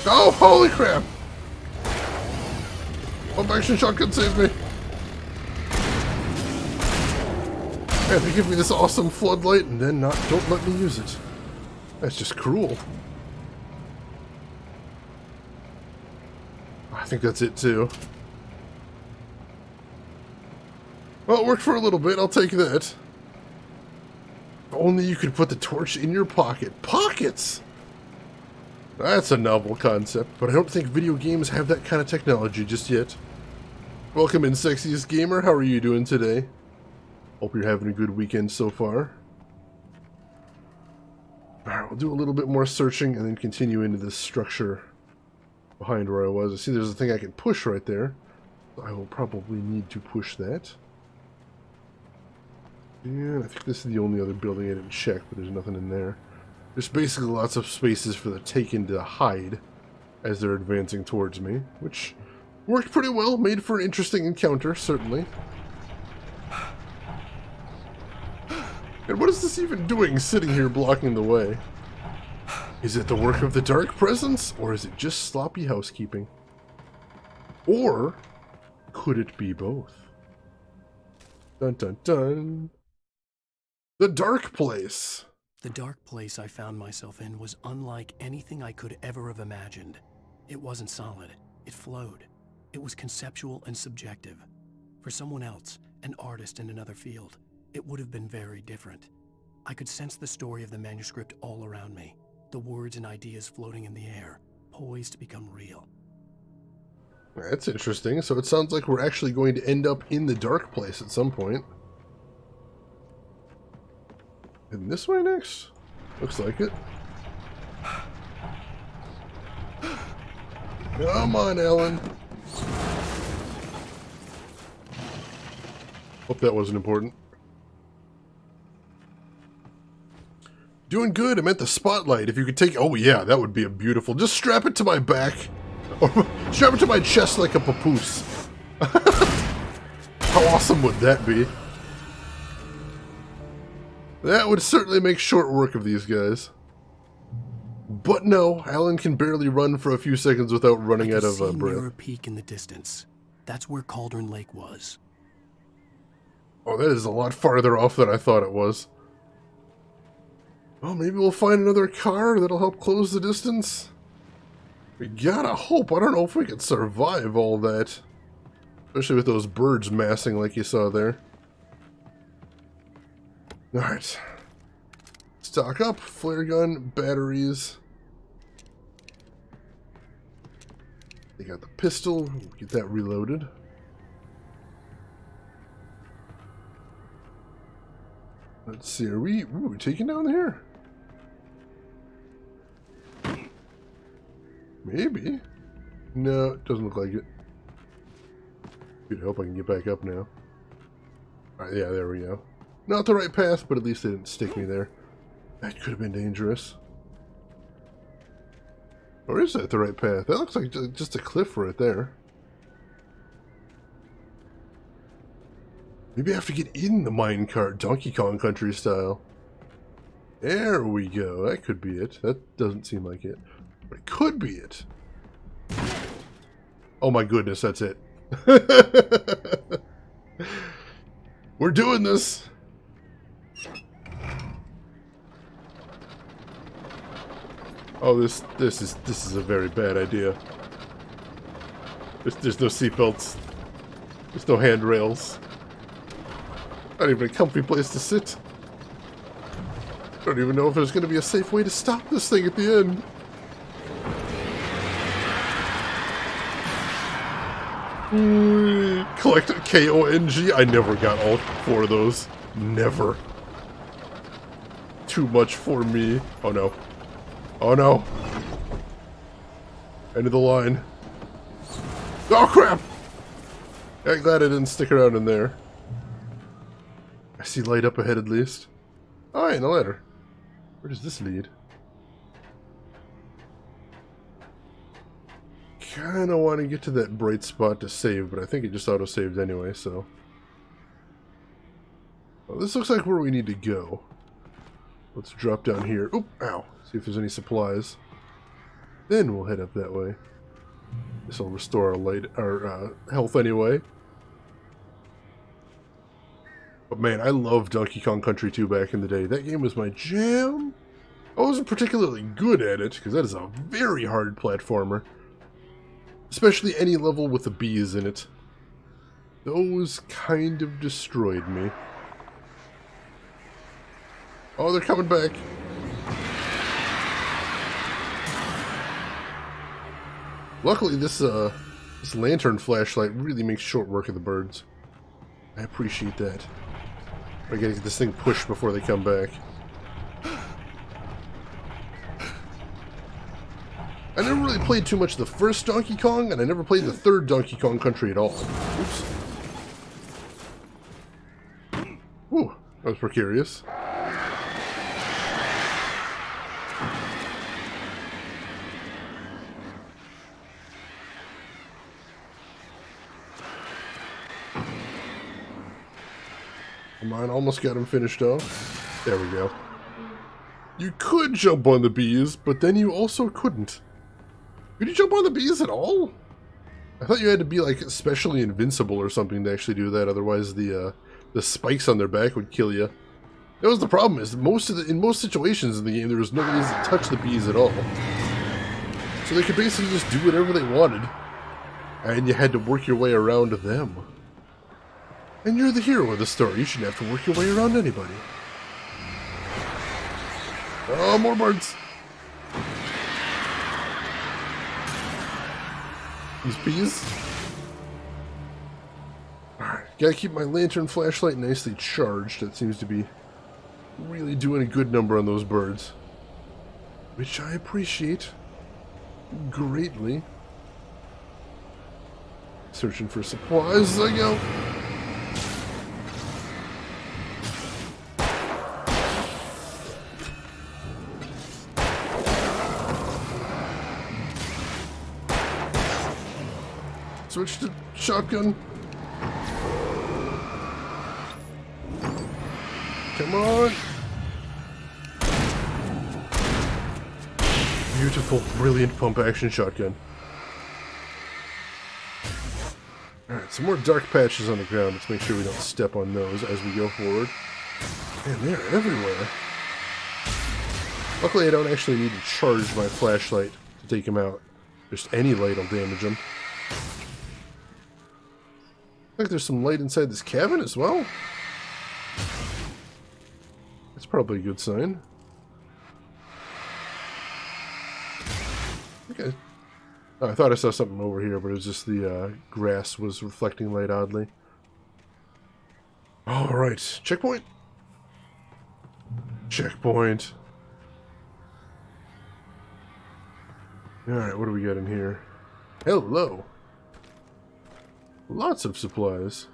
Oh, holy crap. Pump action shotgun saved me. Man, they give me this awesome floodlight and then don't let me use it. That's just cruel. I think that's it too. Well, it worked for a little bit. I'll take that. If only you could put the torch in your pocket. Pockets! That's a novel concept, but I don't think video games have that kind of technology just yet. Welcome in, Sexiest Gamer. How are you doing today? Hope you're having a good weekend so far. Alright, we'll do a little bit more searching and then continue into this structure behind where I was. I see there's a thing I can push right there. I will probably need to push that. And I think this is the only other building I didn't check, but there's nothing in there. There's basically lots of spaces for the Taken to hide as they're advancing towards me, which worked pretty well. Made for an interesting encounter, certainly. And what is this even doing, sitting here blocking the way? Is it the work of the Dark Presence, or is it just sloppy housekeeping? Or could it be both? Dun dun dun. The Dark Place. The dark place I found myself in was unlike anything I could ever have imagined. It wasn't solid. It flowed. It was conceptual and subjective. For someone else, an artist in another field, it would have been very different. I could sense the story of the manuscript all around me, the words and ideas floating in the air, poised to become real. That's interesting. So it sounds like we're actually going to end up in the Dark Place at some point. And this way next? Looks like it. Come on, Ellen. Hope that wasn't important. Doing good. I meant the spotlight. If you could take... Oh, yeah, that would be a beautiful... Just strap it to my back. Or strap it to my chest like a papoose. How awesome would that be? That would certainly make short work of these guys. But no, Alan can barely run for a few seconds without running out of breath. I could see a peak in the distance. That's where Cauldron Lake was. Oh, that is a lot farther off than I thought it was. Well, maybe we'll find another car that'll help close the distance. We gotta hope. I don't know if we can survive all that. Especially with those birds massing like you saw there. Alright. Stock up. Flare gun, batteries. They got the pistol. Get that reloaded. Let's see, are we taking down here? Maybe. No, it doesn't look like it. Good, I hope I can get back up now. Alright, yeah, there we go. Not the right path, but at least they didn't stick me there. That could have been dangerous. Or is that the right path? That looks like just a cliff right there. Maybe I have to get in the minecart, Donkey Kong Country style. There we go. That could be it. That doesn't seem like it. But it could be it. Oh my goodness, that's it. We're doing this. Oh, this is a very bad idea. There's no seatbelts. There's no handrails. Not even a comfy place to sit. I don't even know if there's going to be a safe way to stop this thing at the end. Collect K-O-N-G. I never got all 4 of those. Never. Too much for me. Oh no. Oh no. End of the line. Oh crap! I'm glad I didn't stick around in there. I see light up ahead at least. Oh, and a ladder. Where does this lead? Kinda want to get to that bright spot to save, but I think it just auto-saved anyway, so... Well, this looks like where we need to go. Let's drop down here. Oop! Ow! See if there's any supplies. Then we'll head up that way. This will restore our health anyway. But man, I love Donkey Kong Country 2 back in the day. That game was my jam. I wasn't particularly good at it, because that is a very hard platformer. Especially any level with the bees in it. Those kind of destroyed me. Oh, they're coming back. Luckily, this lantern flashlight really makes short work of the birds. I appreciate that. I gotta get this thing pushed before they come back. I never really played too much the first Donkey Kong, and I never played the third Donkey Kong Country at all. Oops. Ooh, that was precarious. Come on, almost got him finished off. There we go. You could jump on the bees, but then you also couldn't. Could you jump on the bees at all? I thought you had to be like especially invincible or something to actually do that, otherwise the spikes on their back would kill you. That was the problem, is in most situations in the game there was no ways to touch the bees at all. So they could basically just do whatever they wanted, and you had to work your way around them. And you're the hero of the story, you shouldn't have to work your way around anybody. Oh, more birds! These bees? Alright, gotta keep my lantern flashlight nicely charged. That seems to be really doing a good number on those birds. Which I appreciate greatly. Searching for supplies as I go. Switch to shotgun. Come on. Beautiful, brilliant pump action shotgun. Alright, some more dark patches on the ground. Let's make sure we don't step on those as we go forward. Man, they're everywhere. Luckily, I don't actually need to charge my flashlight to take them out. Just any light will damage them. Looks like there's some light inside this cabin as well. That's probably a good sign. Okay. Oh, I thought I saw something over here, but it was just the grass was reflecting light oddly. Alright, checkpoint. Checkpoint. Alright, what do we got in here? Hello. Lots of supplies.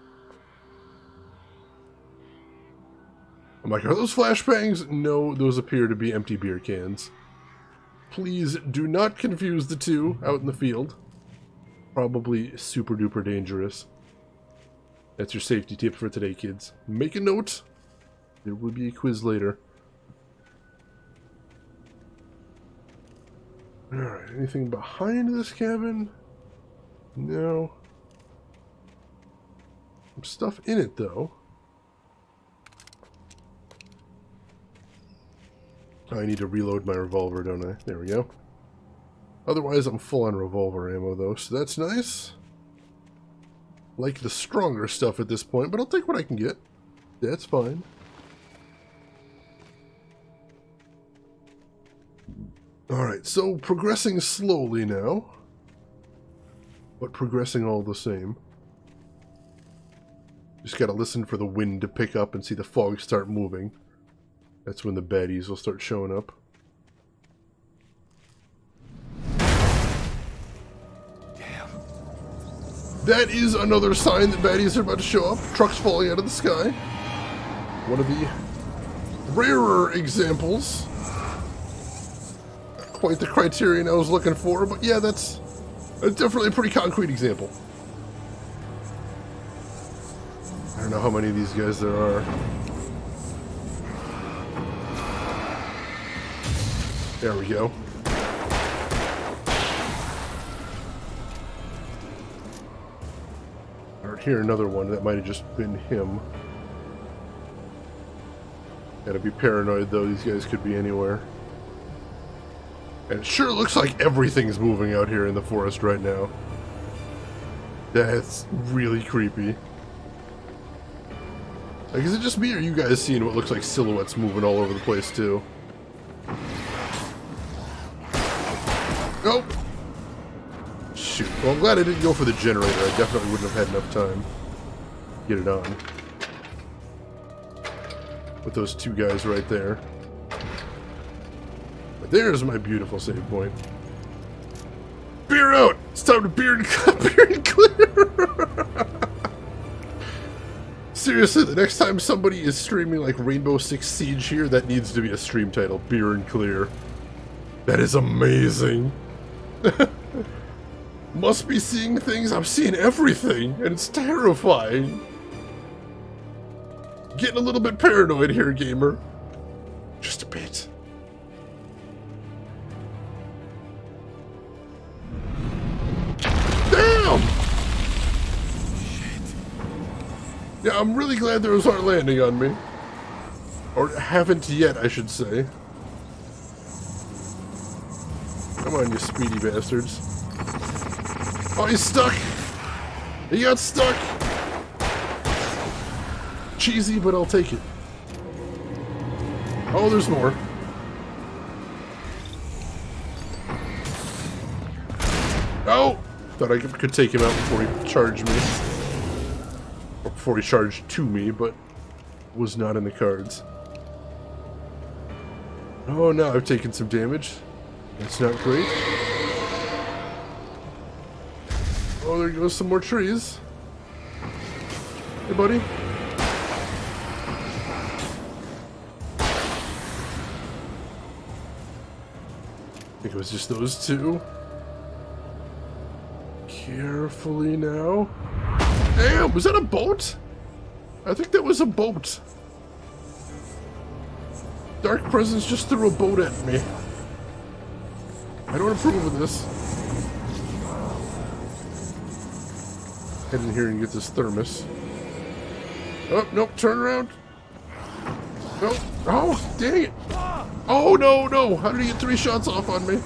I'm like, are those flashbangs? No, those appear to be empty beer cans. Please do not confuse the two out in the field. Probably super duper dangerous. That's your safety tip for today, kids. Make a note. There will be a quiz later. Alright, anything behind this cabin? No. Some stuff in it, though. I need to reload my revolver, don't I? There we go. Otherwise, I'm full on revolver ammo, though, so that's nice. Like the stronger stuff at this point, but I'll take what I can get. That's fine. Alright, so progressing slowly now. But progressing all the same. Just gotta listen for the wind to pick up and see the fog start moving. That's when the baddies will start showing up. Damn. That is another sign that baddies are about to show up. Trucks falling out of the sky. One of the rarer examples. Not quite the criterion I was looking for, but yeah, that's definitely a pretty concrete example. I don't know how many of these guys there are. There we go. Alright, here another one. That might have just been him. Gotta be paranoid though, these guys could be anywhere. And it sure looks like everything's moving out here in the forest right now. That's really creepy. Like, is it just me or you guys seeing what looks like silhouettes moving all over the place too? Nope. Shoot. Well, I'm glad I didn't go for the generator. I definitely wouldn't have had enough time to get it on. With those two guys right there. But there's my beautiful save point. Beer out! It's time to beer and clear! Seriously, the next time somebody is streaming like Rainbow Six Siege here, that needs to be a stream title. Beer and clear. That is amazing. Must be seeing things. I'm seeing everything, and it's terrifying. Getting a little bit paranoid here, gamer. Just a bit. Damn! Shit. Yeah, I'm really glad those aren't landing on me. Or haven't yet, I should say. Come on, you speedy bastards. Oh, he's stuck! He got stuck! Cheesy, but I'll take it. Oh, there's more. Oh! Thought I could take him out before he charged me. Or before he charged to me, but was not in the cards. Oh, now I've taken some damage. That's not great. Oh, there goes some more trees. Hey, buddy. I think it was just those two. Carefully now. Damn, was that a boat? I think that was a boat. Dark Presence just threw a boat at me. I don't approve of this. Head in here and get this thermos. Oh, nope, turn around. Nope. Oh, dang it. Oh, no, no. How did he get 3 shots off on me?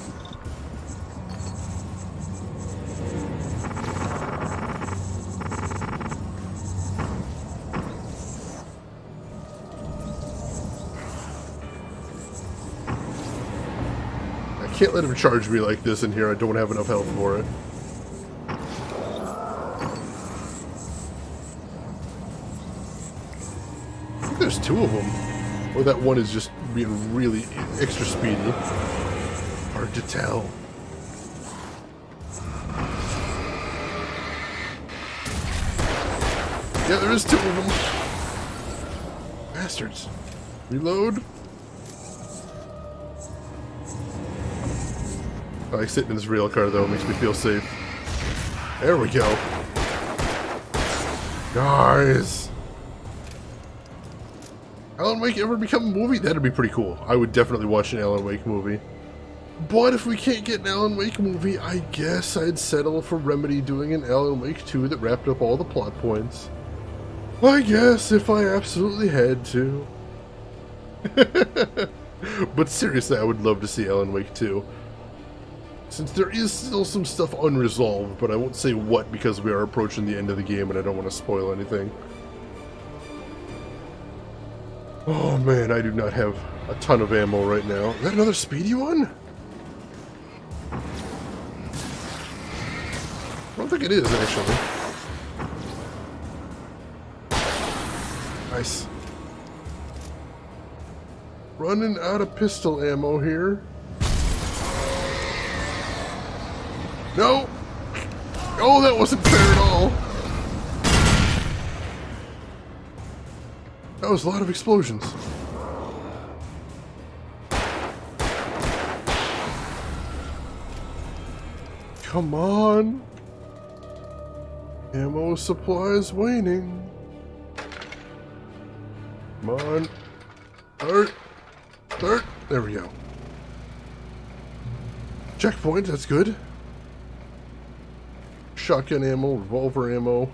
I can't let him charge me like this in here. I don't have enough health for it. I think there's 2 of them. Or that one is just being really extra speedy. Hard to tell. Yeah, there is 2 of them. Bastards. Reload. I like sitting in this rail car though, it makes me feel safe. There we go. Guys. Alan Wake ever become a movie? That'd be pretty cool. I would definitely watch an Alan Wake movie. But if we can't get an Alan Wake movie, I guess I'd settle for Remedy doing an Alan Wake 2 that wrapped up all the plot points. I guess if I absolutely had to. But seriously, I would love to see Alan Wake 2. Since there is still some stuff unresolved, but I won't say what because we are approaching the end of the game and I don't want to spoil anything. Oh man, I do not have a ton of ammo right now. Is that another speedy one? I don't think it is, actually. Nice. Running out of pistol ammo here. No! Oh, that wasn't fair at all. That was a lot of explosions. Come on. Ammo supply is waning. Come on. Third. There we go. Checkpoint, that's good. Shotgun ammo, revolver ammo.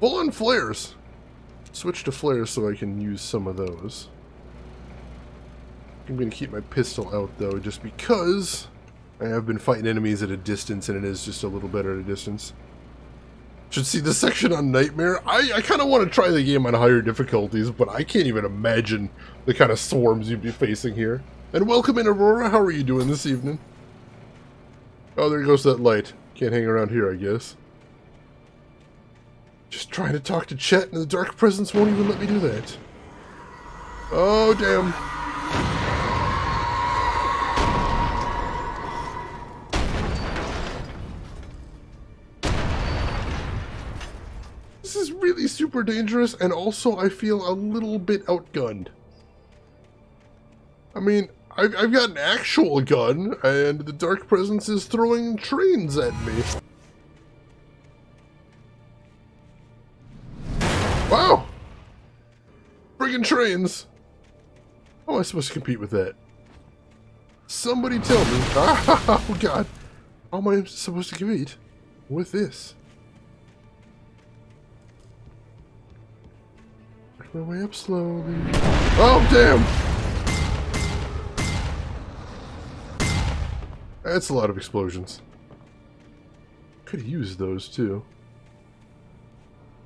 Full on flares. Switch to flares so I can use some of those. I'm going to keep my pistol out though, just because I have been fighting enemies at a distance and it is just a little better at a distance. Should see the section on Nightmare. I kind of want to try the game on higher difficulties, but I can't even imagine the kind of swarms you'd be facing here. And welcome in, Aurora. How are you doing this evening? Oh, there goes that light. Can't hang around here, I guess. Just trying to talk to Chet, and the Dark Presence won't even let me do that. Oh, damn. This is really super dangerous, and also I feel a little bit outgunned. I mean, I've got an actual gun, and the Dark Presence is throwing trains at me. Wow! Friggin' trains! How am I supposed to compete with that? Somebody tell me. Oh god. How am I supposed to compete with this? Work my way up slowly. Oh damn! That's a lot of explosions. Could have used those too.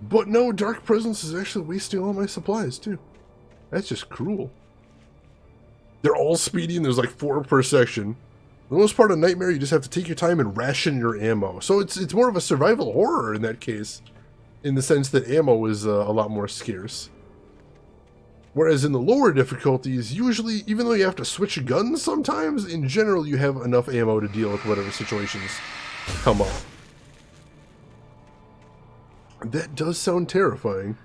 But no, Dark Presence is actually wasting all my supplies too. That's just cruel. They're all speedy and there's like 4 per section. For the most part of Nightmare, you just have to take your time and ration your ammo. So it's more of a survival horror in that case. In the sense that ammo is a lot more scarce. Whereas in the lower difficulties, usually, even though you have to switch guns sometimes, in general you have enough ammo to deal with whatever situations come up. That does sound terrifying.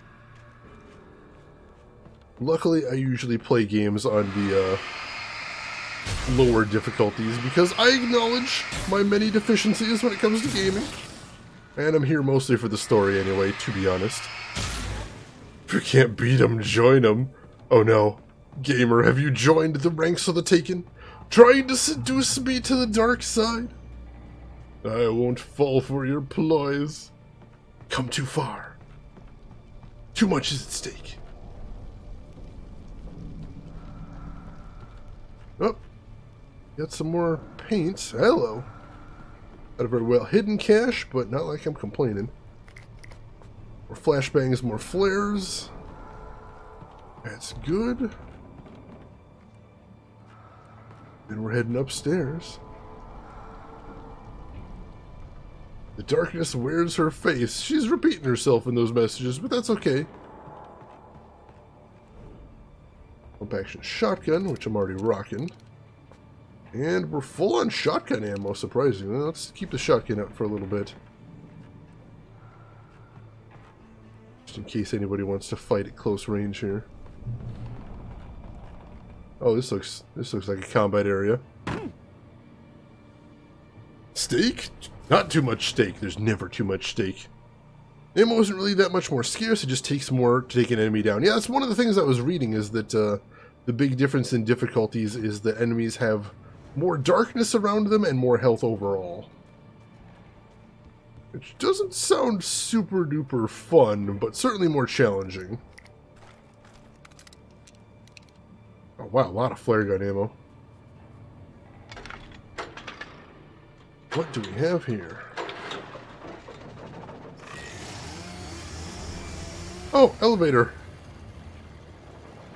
Luckily, I usually play games on the lower difficulties because I acknowledge my many deficiencies when it comes to gaming. And I'm here mostly for the story anyway, to be honest. If you can't beat them, join them. Oh no. Gamer, have you joined the ranks of the Taken? Trying to seduce me to the dark side? I won't fall for your ploys. come too far. Too much is at stake. Oh, got some more paint. Hello. Not a very well hidden cache, but not like I'm complaining. More flashbangs, more flares. That's good. Then we're heading upstairs. The darkness wears her face. She's repeating herself in those messages, but that's okay. Pump action shotgun, which I'm already rocking. And we're full on shotgun ammo, surprisingly. Let's keep the shotgun out for a little bit. Just in case anybody wants to fight at close range here. Oh, this looks like a combat area. Steak? Not too much steak. There's never too much steak. Ammo isn't really that much more scarce. It just takes more to take an enemy down. Yeah, that's one of the things I was reading, is that the big difference in difficulties is that enemies have more darkness around them and more health overall. Which doesn't sound super duper fun, but certainly more challenging. Oh wow, a lot of flare gun ammo. What do we have here? Oh, elevator.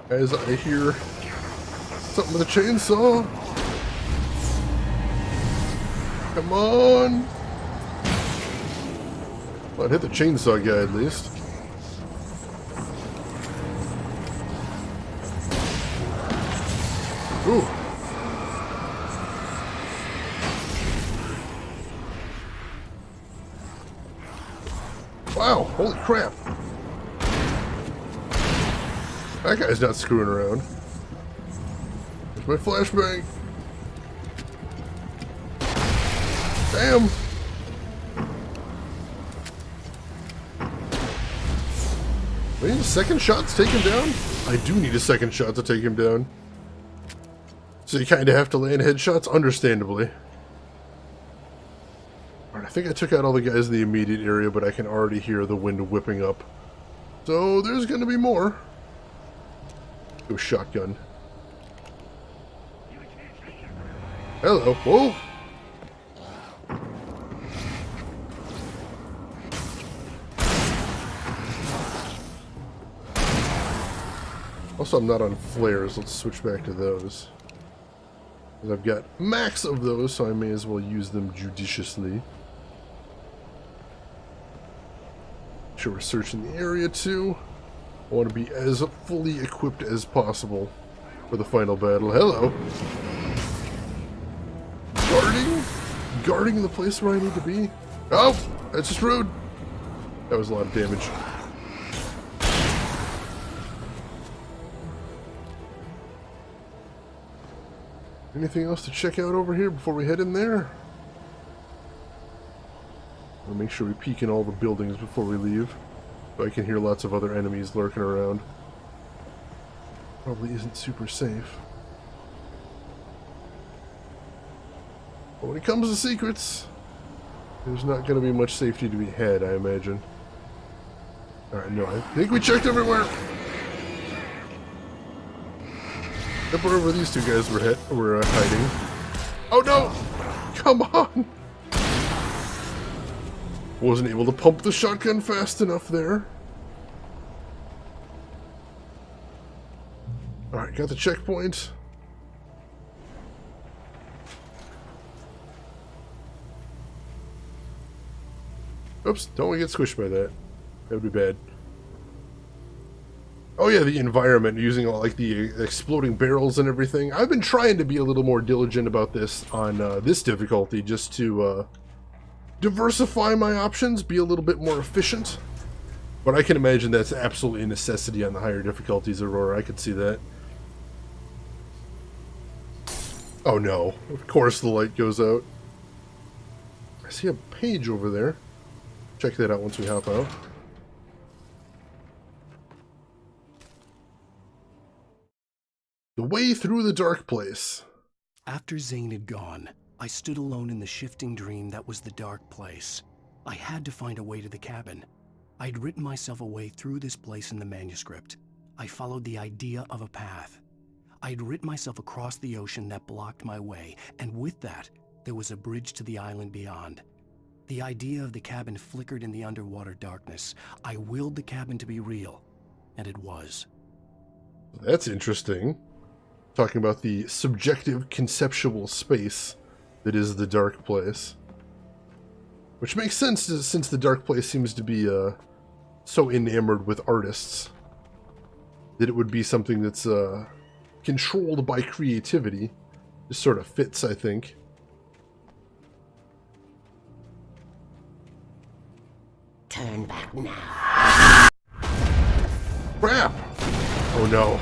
As I hear something with a chainsaw. Come on. Well, I'd hit the chainsaw guy at least. Ooh. Wow, holy crap. That guy's not screwing around. There's my flashbang. Damn. We need a second shot to take him down? I do need a second shot to take him down. So you kind of have to land headshots, understandably. Alright, I think I took out all the guys in the immediate area, but I can already hear the wind whipping up. So there's going to be more. Go shotgun. Hello. Whoa! Also, I'm not on flares. Let's switch back to those. Because I've got max of those, so I may as well use them judiciously. Make sure we're searching the area too. I want to be as fully equipped as possible for the final battle. Hello! Guarding the place where I need to be? Oh! That's just rude! That was a lot of damage. Anything else to check out over here before we head in there? We'll make sure we peek in all the buildings before we leave. So I can hear lots of other enemies lurking around. Probably isn't super safe. But when it comes to secrets, there's not going to be much safety to be had, I imagine. Alright, no, I think we checked everywhere! Except wherever these two guys were hiding. Oh no! Come on! Wasn't able to pump the shotgun fast enough there. Alright, got the checkpoint. Oops, don't want to get squished by that. That would be bad. Oh yeah, the environment, using all like the exploding barrels and everything. I've been trying to be a little more diligent about this on this difficulty, just to diversify my options, be a little bit more efficient. But I can imagine that's absolutely a necessity on the higher difficulties, Aurora. I could see that. Oh no, of course the light goes out. I see a page over there. Check that out once we hop out. The way through the dark place. After Zane had gone, I stood alone in the shifting dream that was the dark place. I had to find a way to the cabin. I'd written myself a way through this place in the manuscript. I followed the idea of a path. I'd written myself across the ocean that blocked my way, and with that, there was a bridge to the island beyond. The idea of the cabin flickered in the underwater darkness. I willed the cabin to be real, and it was. That's interesting. Talking about the subjective conceptual space that is the dark place. Which makes sense since the dark place seems to be so enamored with artists that it would be something that's controlled by creativity. Just sort of fits, I think. Turn back now. Crap! Oh no.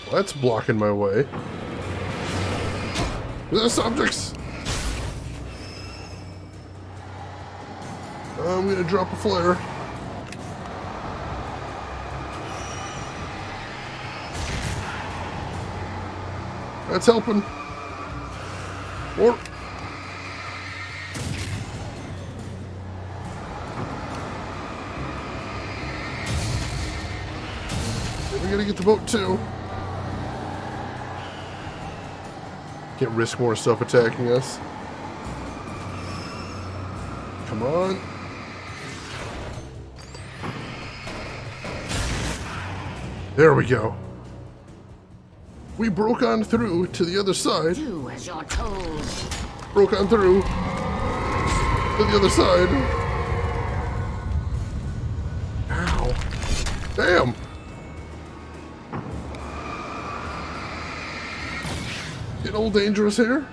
Well, that's blocking my way. There's subjects! I'm gonna drop a flare. That's helping. Or we gotta get the boat too. Can't risk more stuff attacking us. Come on. There we go. We broke on through to the other side. Do as you're told. Broke on through to the other side. Ow. Damn. Getting all dangerous here.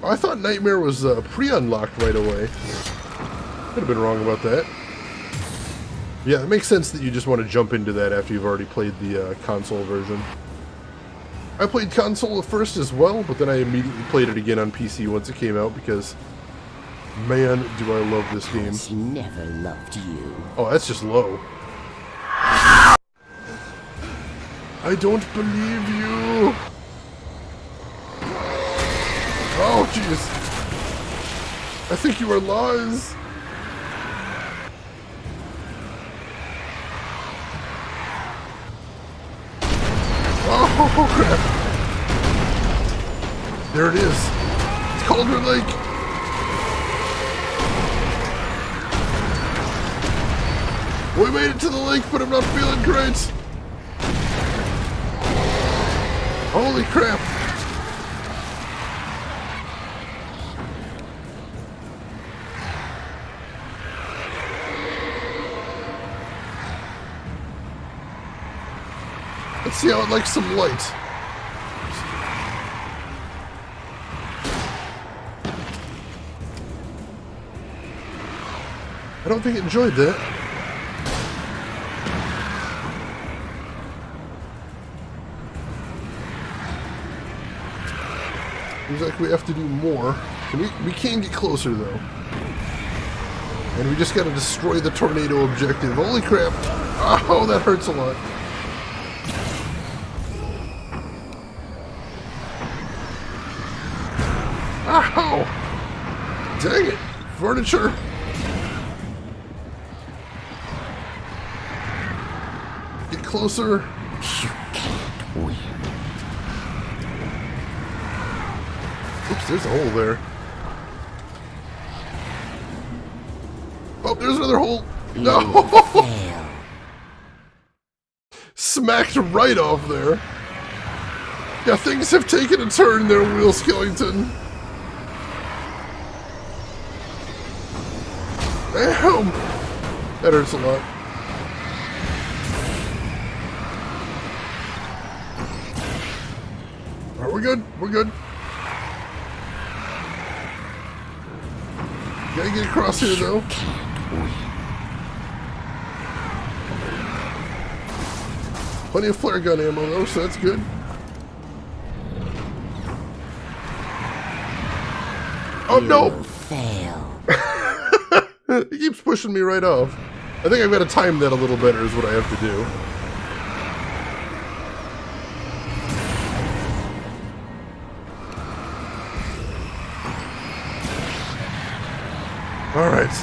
I thought Nightmare was pre-unlocked right away. Could have been wrong about that. Yeah, it makes sense that you just want to jump into that after you've already played the console version. I played console at first as well, but then I immediately played it again on PC once it came out because, man, do I love this game. Has never loved you. Oh, that's just low. I don't believe you. Oh, jeez. I think you are lies. Oh, crap. There it is. It's Cauldron Lake. We made it to the lake, but I'm not feeling great. Holy crap. Let's see how it likes some light. I don't think it enjoyed that. Seems like we have to do more. We can get closer though. And we just gotta destroy the tornado objective. Holy crap! Oh, that hurts a lot. Ow! Dang it! Furniture! Get closer. You can't win. Oops, there's a hole there. Oh, there's another hole. No! Smacked right off there. Yeah, things have taken a turn there, Will Skellington. Damn! That hurts a lot. Alright, we're good. We're good. Gotta get across here, though. Plenty of flare gun ammo, though, so that's good. Oh, no! Fail. He keeps pushing me right off. I think I've got to time that a little better is what I have to do. Alright.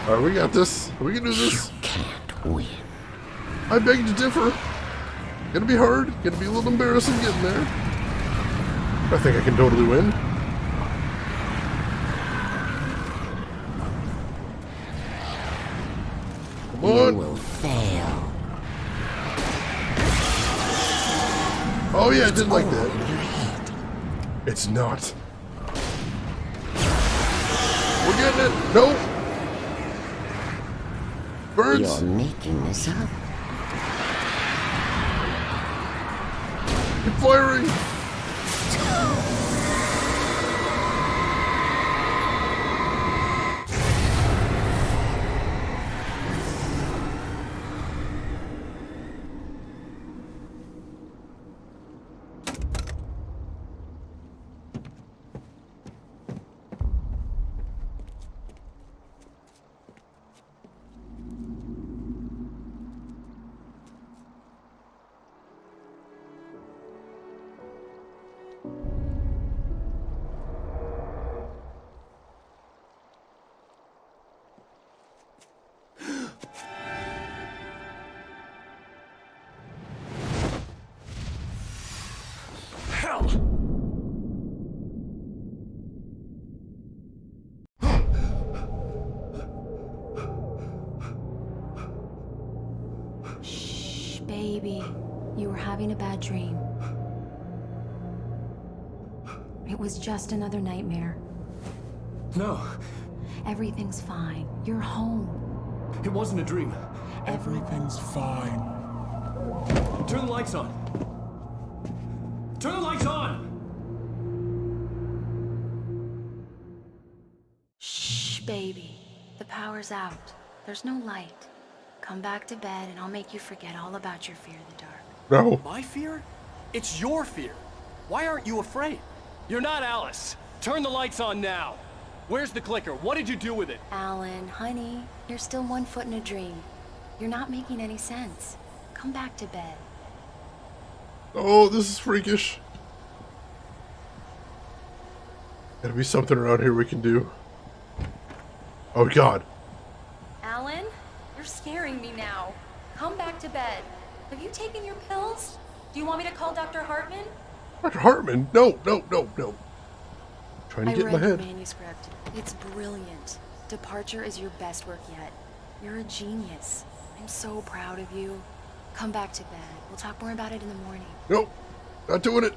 Alright, we got this. We can do this. You can't win. I beg to differ. Gonna be hard. Gonna be a little embarrassing getting there. I think I can totally win. Come on. You will fail. Oh yeah, I didn't like that. It's not. We're getting it. No. Birds. You're making this up. Keep firing. Shh, baby. You were having a bad dream. It was just another nightmare. No, Everything's fine. You're home. it wasn't a dream. Everything's fine. Turn the lights on. Turn the lights on! Shh, baby. The power's out. There's no light. Come back to bed and I'll make you forget all about your fear of the dark. No. My fear? It's your fear. Why aren't you afraid? You're not Alice. Turn the lights on now. Where's the clicker? What did you do with it? Alan, honey, you're still 1 foot in a dream. You're not making any sense. Come back to bed. Oh, this is freakish. Gotta be something around here we can do. Oh god. Alan, you're scaring me now. Come back to bed. Have you taken your pills? Do you want me to call Dr. Hartman? Dr. Hartman? No, no, no, no. Trying to I get in read my your head. manuscript. It's brilliant. Departure is your best work yet. You're a genius. I'm so proud of you. Come back to bed. We'll talk more about it in the morning. Nope. Not doing it.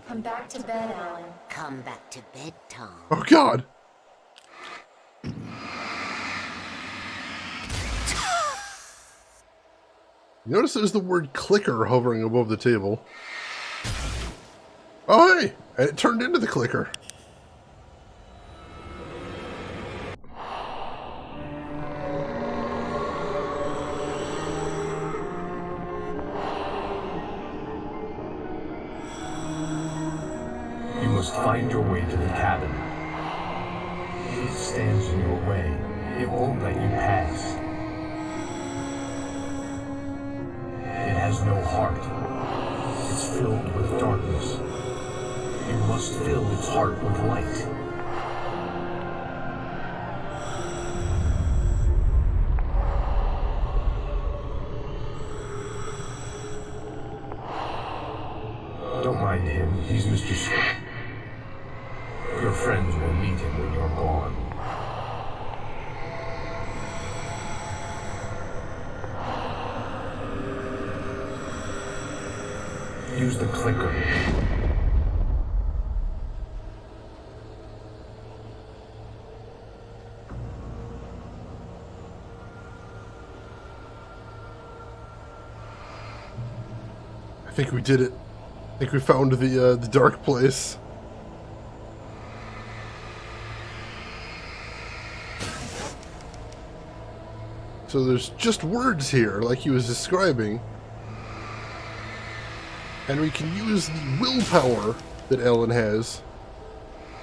Come back to bed, Alan. Come back to bed, Tom. Oh god. Notice there's the word clicker hovering above the table. Oh hey! And it turned into the clicker. You must find your way to the cabin. It stands in your way. It won't let you pass. It has no heart. It's filled with darkness. You must fill its heart with light. Don't mind him. He's Mr. Scott. Your friends will meet him when you're gone. Use the clicker. I think we did it. I think we found the dark place. So there's just words here, like he was describing. And we can use the willpower that Alan has,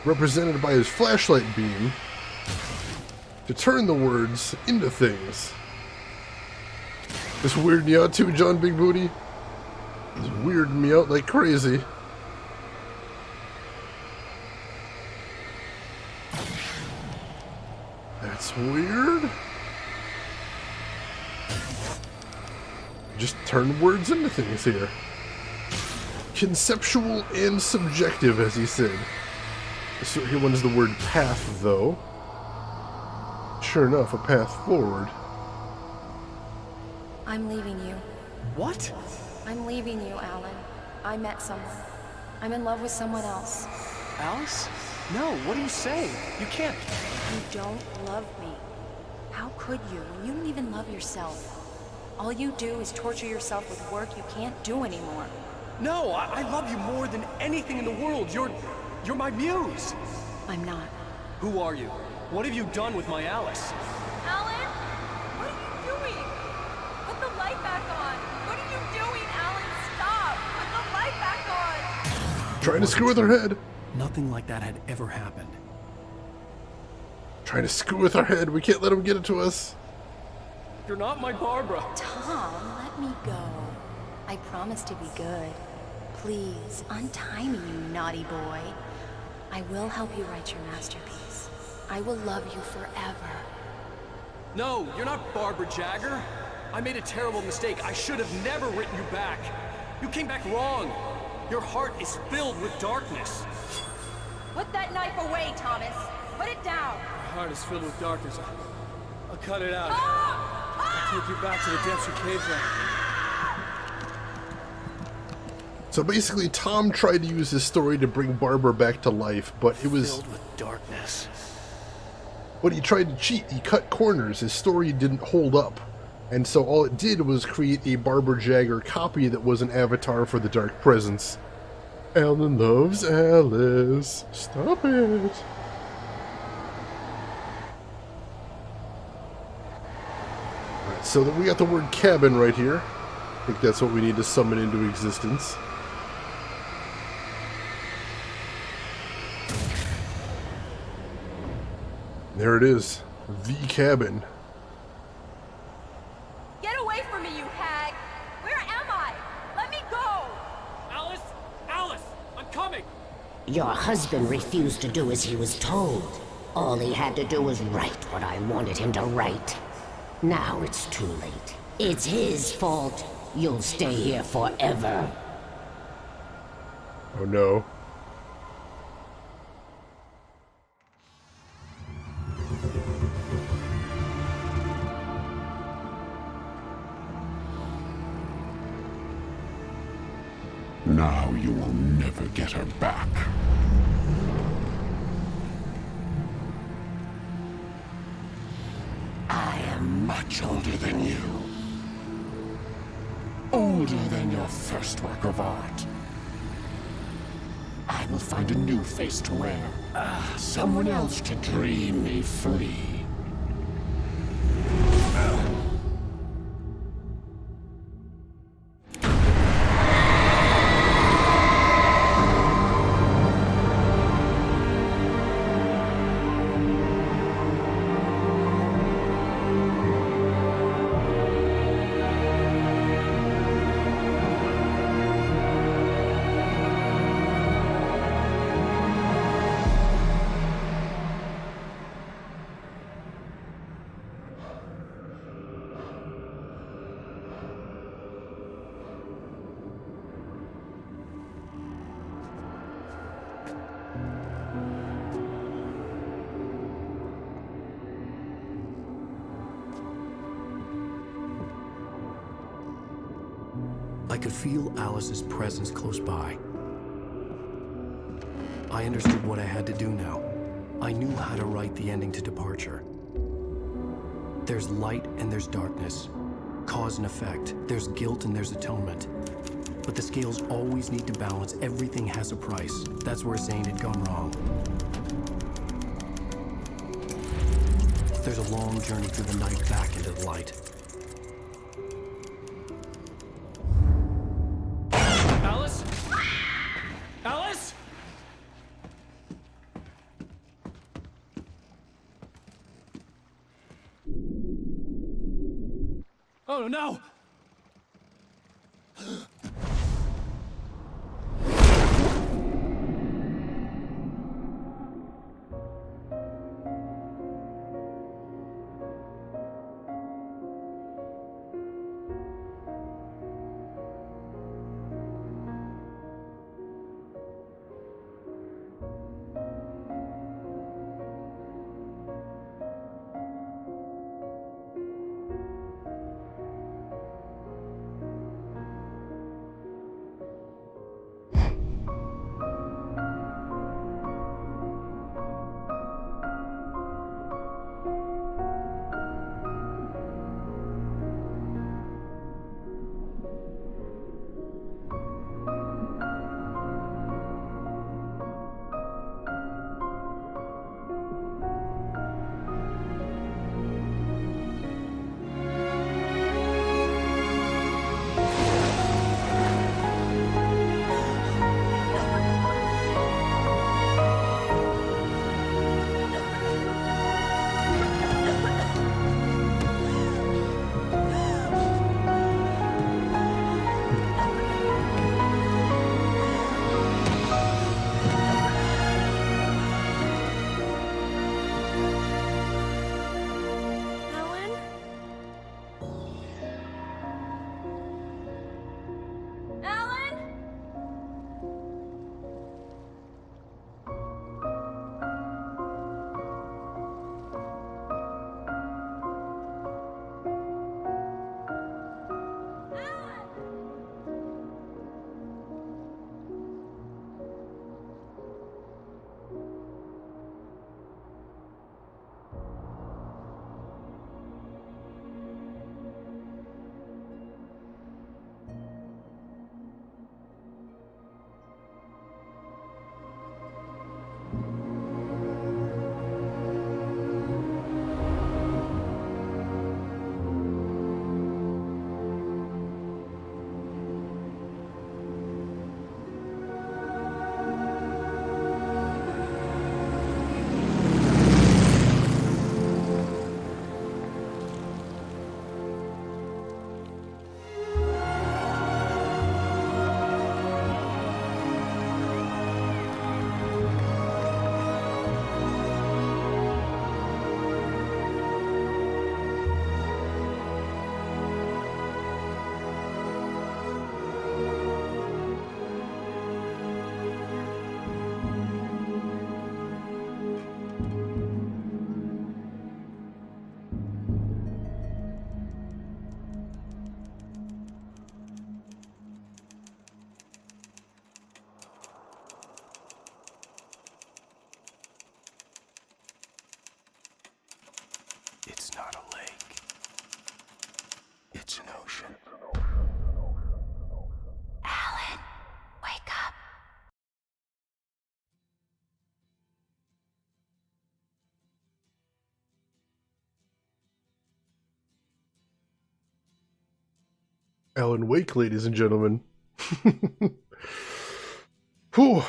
represented by his flashlight beam, to turn the words into things. This weirded me out too, John Big Booty. This weirded me out like crazy. That's weird. Just turn words into things here. Conceptual and subjective, as he said. So here one's the word path, though. Sure enough, a path forward. I'm leaving you. What? I'm leaving you, Alan. I met someone. I'm in love with someone else. Alice? No, what are you saying? You can't. You don't love me. How could you when you don't even love yourself? All you do is torture yourself with work you can't do anymore. No, I love you more than anything in the world. You're my muse. I'm not. Who are you? What have you done with my Alice? Alan? What are you doing? Put the light back on. What are you doing, Alan? Stop! Put the light back on! Trying to screw with her head. Nothing like that had ever happened. Trying to screw with our head. We can't let him get it to us. You're not my Barbara. Tom, let me go. I promise to be good. Please, untie me, you naughty boy. I will help you write your masterpiece. I will love you forever. No, you're not Barbara Jagger. I made a terrible mistake. I should have never written you back. You came back wrong. Your heart is filled with darkness. Put that knife away, Thomas. Put it down. My heart is filled with darkness. I'll cut it out. I'll take you back to the depths you came from. So basically, Tom tried to use his story to bring Barbara back to life, but it was filled with darkness. But he tried to cheat. He cut corners. His story didn't hold up. And so all it did was create a Barbara Jagger copy that was an avatar for the Dark Presence. Alan loves Alice. Stop it. Right, so that we got the word cabin right here. I think that's what we need to summon into existence. There it is. The cabin. Get away from me, you hag! Where am I? Let me go! Alice! Alice! I'm coming! Your husband refused to do as he was told. All he had to do was write what I wanted him to write. Now it's too late. It's his fault. You'll stay here forever. Oh no. Now you will never get her back. I am much older than you. Older than your first work of art. I will find a new face to wear. Someone else to dream me free. I could feel Alice's presence close by. I understood what I had to do now. I knew how to write the ending to Departure. There's light and there's darkness. Cause and effect. There's guilt and there's atonement. But the scales always need to balance. Everything has a price. That's where Zane had gone wrong. There's a long journey through the night back into the light. Alice? Alice? Oh no! Alan Wake, ladies and gentlemen. Whew.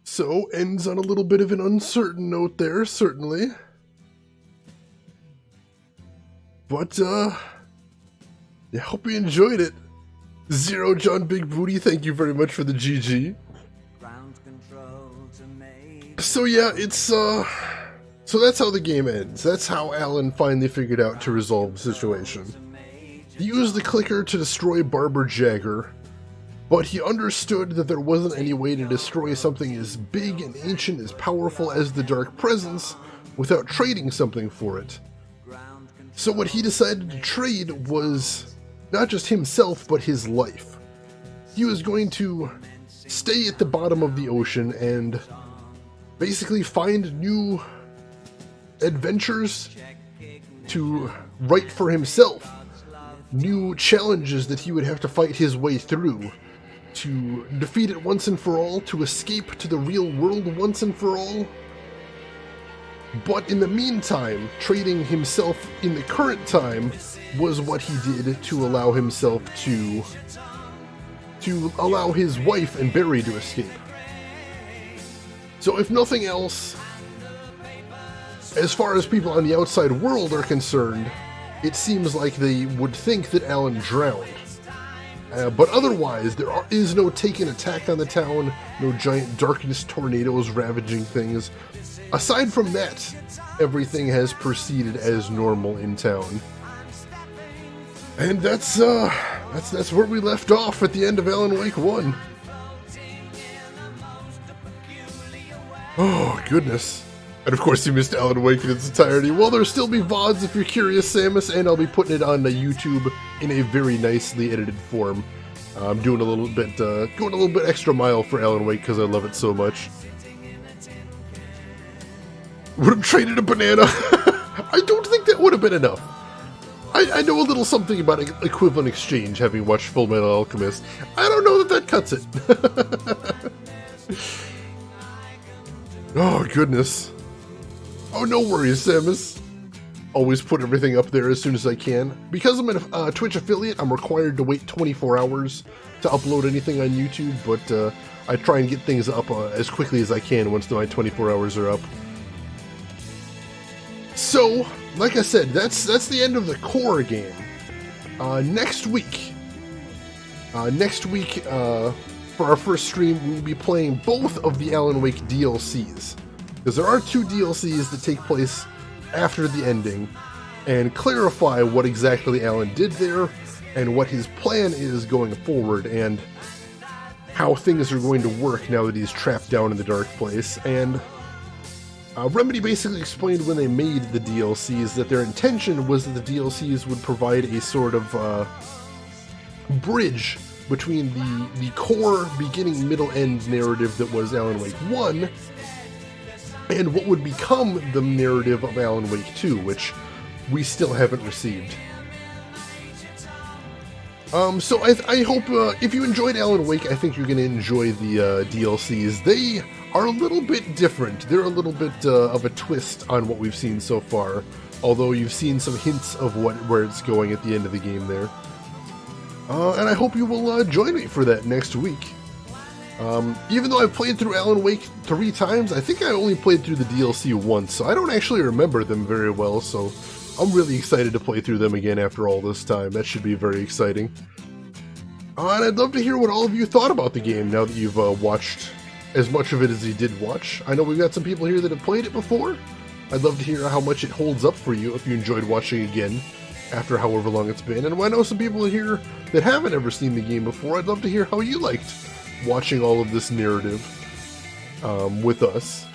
So, ends on a little bit of an uncertain note there, certainly. But, I hope you enjoyed it. Zero John Big Booty, thank you very much for the GG. So yeah, it's, so that's how the game ends. That's how Alan finally figured out to resolve the situation. He used the clicker to destroy Barbara Jagger, but he understood that there wasn't any way to destroy something as big and ancient, as powerful as the Dark Presence without trading something for it. So what he decided to trade was not just himself, but his life. He was going to stay at the bottom of the ocean and basically find new adventures to write for himself. New challenges that he would have to fight his way through to defeat it once and for all, to escape to the real world once and for all. But in the meantime, trading himself in the current time was what he did to allow himself to allow his wife and Barry to escape. So if nothing else, as far as people on the outside world are concerned, it seems like they would think that Alan drowned. But otherwise, there is no taken attack on the town, no giant darkness tornadoes ravaging things. Aside from that, everything has proceeded as normal in town. And that's where we left off at the end of Alan Wake 1. Oh, goodness. And of course you missed Alan Wake in its entirety. Well, there'll still be VODs if you're curious, Samus, and I'll be putting it on YouTube in a very nicely edited form. I'm doing a little bit, going a little bit extra mile for Alan Wake because I love it so much. Would have traded a banana. I don't think that would have been enough. I know a little something about equivalent exchange, having watched Full Metal Alchemist. I don't know that that cuts it. Oh, goodness. Oh, no worries, Samus. Always put everything up there as soon as I can. Because I'm a Twitch affiliate, I'm required to wait 24 hours to upload anything on YouTube, but I try and get things up as quickly as I can once my 24 hours are up. So, like I said, that's the end of the core game. Next week, for our first stream, we'll be playing both of the Alan Wake DLCs. Because there are 2 DLCs that take place after the ending, and clarify what exactly Alan did there, and what his plan is going forward, and how things are going to work now that he's trapped down in the dark place. And Remedy basically explained when they made the DLCs that their intention was that the DLCs would provide a sort of bridge between the core beginning, middle, end narrative that was Alan Wake 1 and what would become the narrative of Alan Wake 2, which we still haven't received. So I hope, if you enjoyed Alan Wake, I think you're going to enjoy the DLCs. They are a little bit different. They're a little bit of a twist on what we've seen so far, although you've seen some hints of where it's going at the end of the game there. And I hope you will join me for that next week. Even though I've played through Alan Wake 3 times, I think I only played through the DLC once, so I don't actually remember them very well, so I'm really excited to play through them again after all this time. That should be very exciting. And I'd love to hear what all of you thought about the game now that you've watched as much of it as you did watch. I know we've got some people here that have played it before. I'd love to hear how much it holds up for you if you enjoyed watching again after however long it's been. And I know some people here that haven't ever seen the game before. I'd love to hear how you liked watching all of this narrative with us.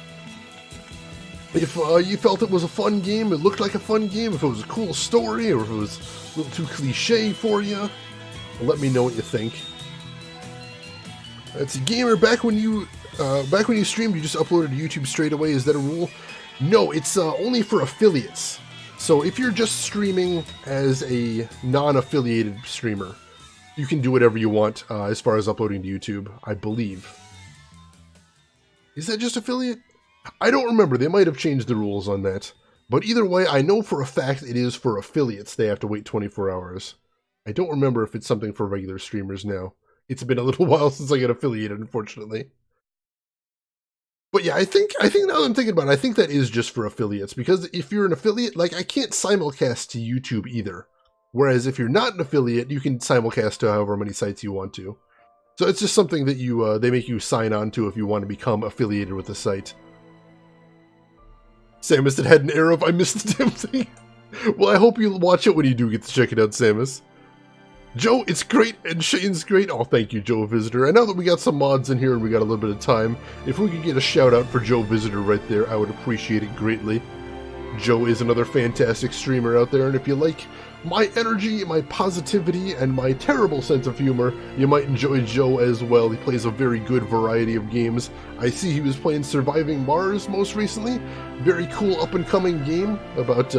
If you felt it was a fun game, it looked like a fun game, if it was a cool story, or if it was a little too cliche for you, let me know what you think. That's a gamer. Back when you streamed, you just uploaded to YouTube straight away. Is that a rule? No, it's only for affiliates. So if you're just streaming as a non-affiliated streamer, you can do whatever you want as far as uploading to YouTube, I believe. Is that just affiliate? I don't remember. They might have changed the rules on that. But either way, I know for a fact it is for affiliates. They have to wait 24 hours. I don't remember if it's something for regular streamers now. It's been a little while since I got affiliated, unfortunately. But yeah, I think now that I'm thinking about it, I think that is just for affiliates, because if you're an affiliate, like, I can't simulcast to YouTube either. Whereas if you're not an affiliate, you can simulcast to however many sites you want to. So it's just something that you they make you sign on to if you want to become affiliated with the site. Samus that had an arrow if I missed the damn thing. Well, I hope you watch it when you do get to check it out, Samus. Joe, it's great, and Shane's great. Oh, thank you, Joe Visitor. And now that we got some mods in here and we got a little bit of time, if we could get a shout out for Joe Visitor right there, I would appreciate it greatly. Joe is another fantastic streamer out there, and if you like my energy, my positivity, and my terrible sense of humor, you might enjoy Joe as well. He plays a very good variety of games. I see he was playing Surviving Mars most recently. Very cool up-and-coming game about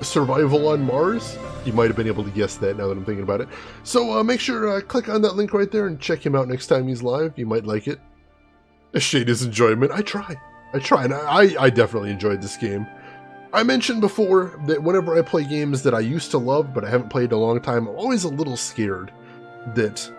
survival on Mars. You might have been able to guess that now that I'm thinking about it. So make sure click on that link right there and check him out next time he's live. You might like it. Shade is enjoyment. I try, and I definitely enjoyed this game. I mentioned before that whenever I play games that I used to love but I haven't played in a long time, I'm always a little scared that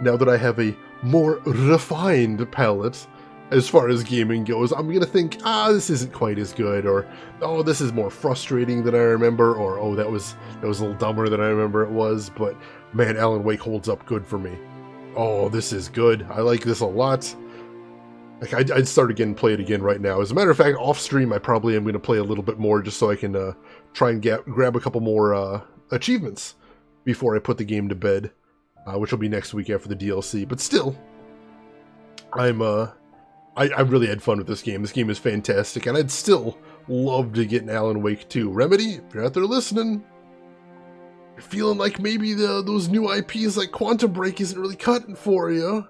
now that I have a more refined palette as far as gaming goes, I'm going to think, this isn't quite as good, or, oh, this is more frustrating than I remember, or, oh, that was a little dumber than I remember it was, but man, Alan Wake holds up good for me. Oh, this is good. I like this a lot. Like, I'd start again and play it again right now. As a matter of fact, off stream, I probably am going to play a little bit more just so I can try and grab a couple more achievements before I put the game to bed, which will be next week after the DLC. But still, I really had fun with this game. This game is fantastic, and I'd still love to get an Alan Wake 2. Remedy, if you're out there listening, you're feeling like maybe those new IPs like Quantum Break isn't really cutting for you,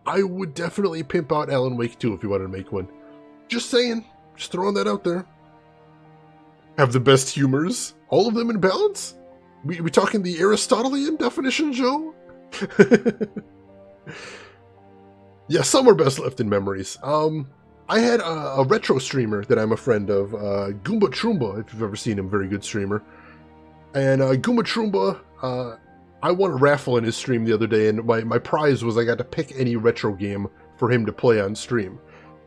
I would definitely pimp out Alan Wake 2 if you wanted to make one. Just saying. Just throwing that out there. Have the best humors. All of them in balance? We talking the Aristotelian definition, Joe? Yeah, some are best left in memories. I had a retro streamer that I'm a friend of, Goomba Troomba, if you've ever seen him, very good streamer. And Goomba Troomba, I won a raffle in his stream the other day, and my prize was I got to pick any retro game for him to play on stream.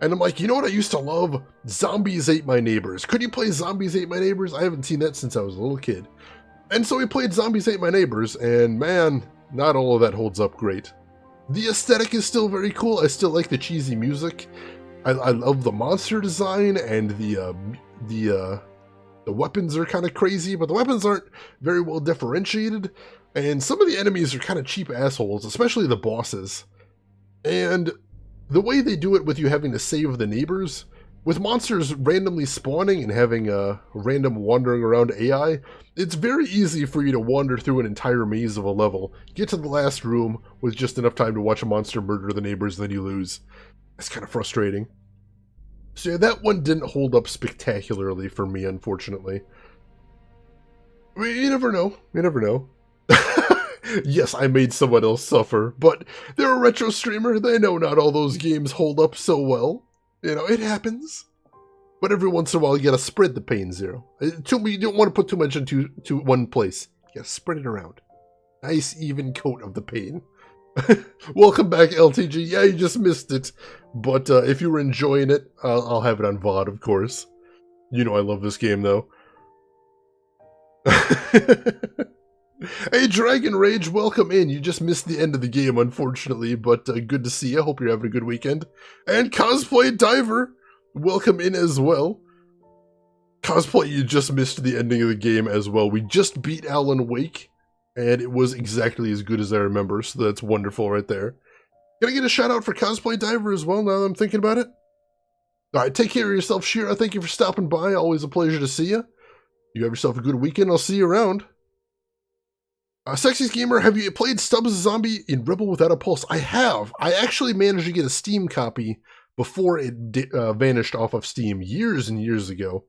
And I'm like, you know what I used to love? Zombies Ate My Neighbors. Could you play Zombies Ate My Neighbors? I haven't seen that since I was a little kid. And so we played Zombies Ate My Neighbors, and man, not all of that holds up great. The aesthetic is still very cool. I still like the cheesy music. I love the monster design, and the weapons are kind of crazy, but the weapons aren't very well differentiated. And some of the enemies are kind of cheap assholes, especially the bosses. And the way they do it with you having to save the neighbors, with monsters randomly spawning and having a random wandering around AI, it's very easy for you to wander through an entire maze of a level, get to the last room with just enough time to watch a monster murder the neighbors, then you lose. It's kind of frustrating. So yeah, that one didn't hold up spectacularly for me, unfortunately. I mean, you never know. You never know. Yes, I made someone else suffer, but they're a retro streamer. They know not all those games hold up so well. You know, it happens. But every once in a while, you gotta spread the pain, Zero. You don't want to put too much into one place. You gotta spread it around. Nice, even coat of the pain. Welcome back, LTG. Yeah, you just missed it. But if you were enjoying it, I'll have it on VOD, of course. You know I love this game, though. Hey, Dragon Rage, welcome in. You just missed the end of the game, unfortunately, but good to see you. Hope you're having a good weekend. And Cosplay Diver, welcome in as well. Cosplay, you just missed the ending of the game as well. We just beat Alan Wake, and it was exactly as good as I remember, so that's wonderful right there. Gonna get a shout out for Cosplay Diver as well, now that I'm thinking about it. Alright, take care of yourself, Shira. Thank you for stopping by. Always a pleasure to see you. You have yourself a good weekend. I'll see you around. Sexiest Gamer, have you played Stubbs Zombie in Rebel Without a Pulse? I have. I actually managed to get a Steam copy before it vanished off of Steam years and years ago.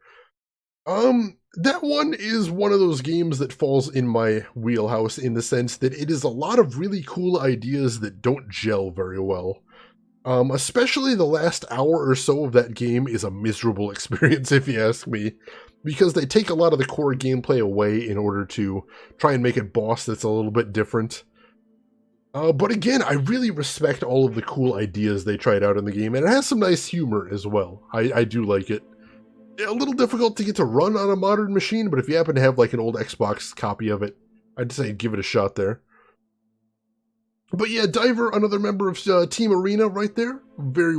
That one is one of those games that falls in my wheelhouse in the sense that it is a lot of really cool ideas that don't gel very well. Especially the last hour or so of that game is a miserable experience, if you ask me, because they take a lot of the core gameplay away in order to try and make it boss that's a little bit different. But again, I really respect all of the cool ideas they tried out in the game, and it has some nice humor as well. I do like it. A little difficult to get to run on a modern machine, but if you happen to have like an old Xbox copy of it, I'd say give it a shot there. But yeah, Diver, another member of Team Arena right there. Very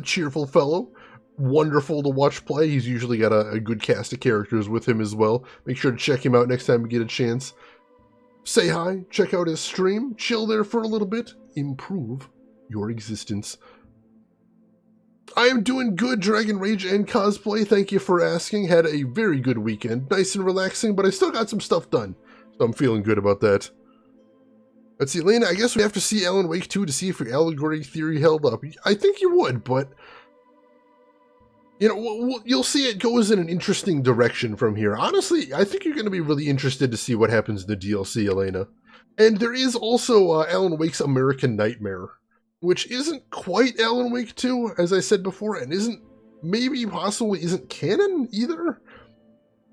cheerful fellow. Wonderful to watch play. He's usually got a good cast of characters with him as well. Make sure to check him out next time you get a chance. Say hi, check out his stream, chill there for a little bit, improve your existence. I am doing good, Dragon Rage and Cosplay, thank you for asking. Had a very good weekend, nice and relaxing, but I still got some stuff done, so I'm feeling good about that. Let's see, Elena, I guess we have to see Alan Wake 2 to see if your allegory theory held up. I think you would, but you know, you'll see it goes in an interesting direction from here. Honestly, I think you're going to be really interested to see what happens in the DLC, Elena. And there is also Alan Wake's American Nightmare, which isn't quite Alan Wake 2, as I said before, and isn't, maybe possibly isn't canon either.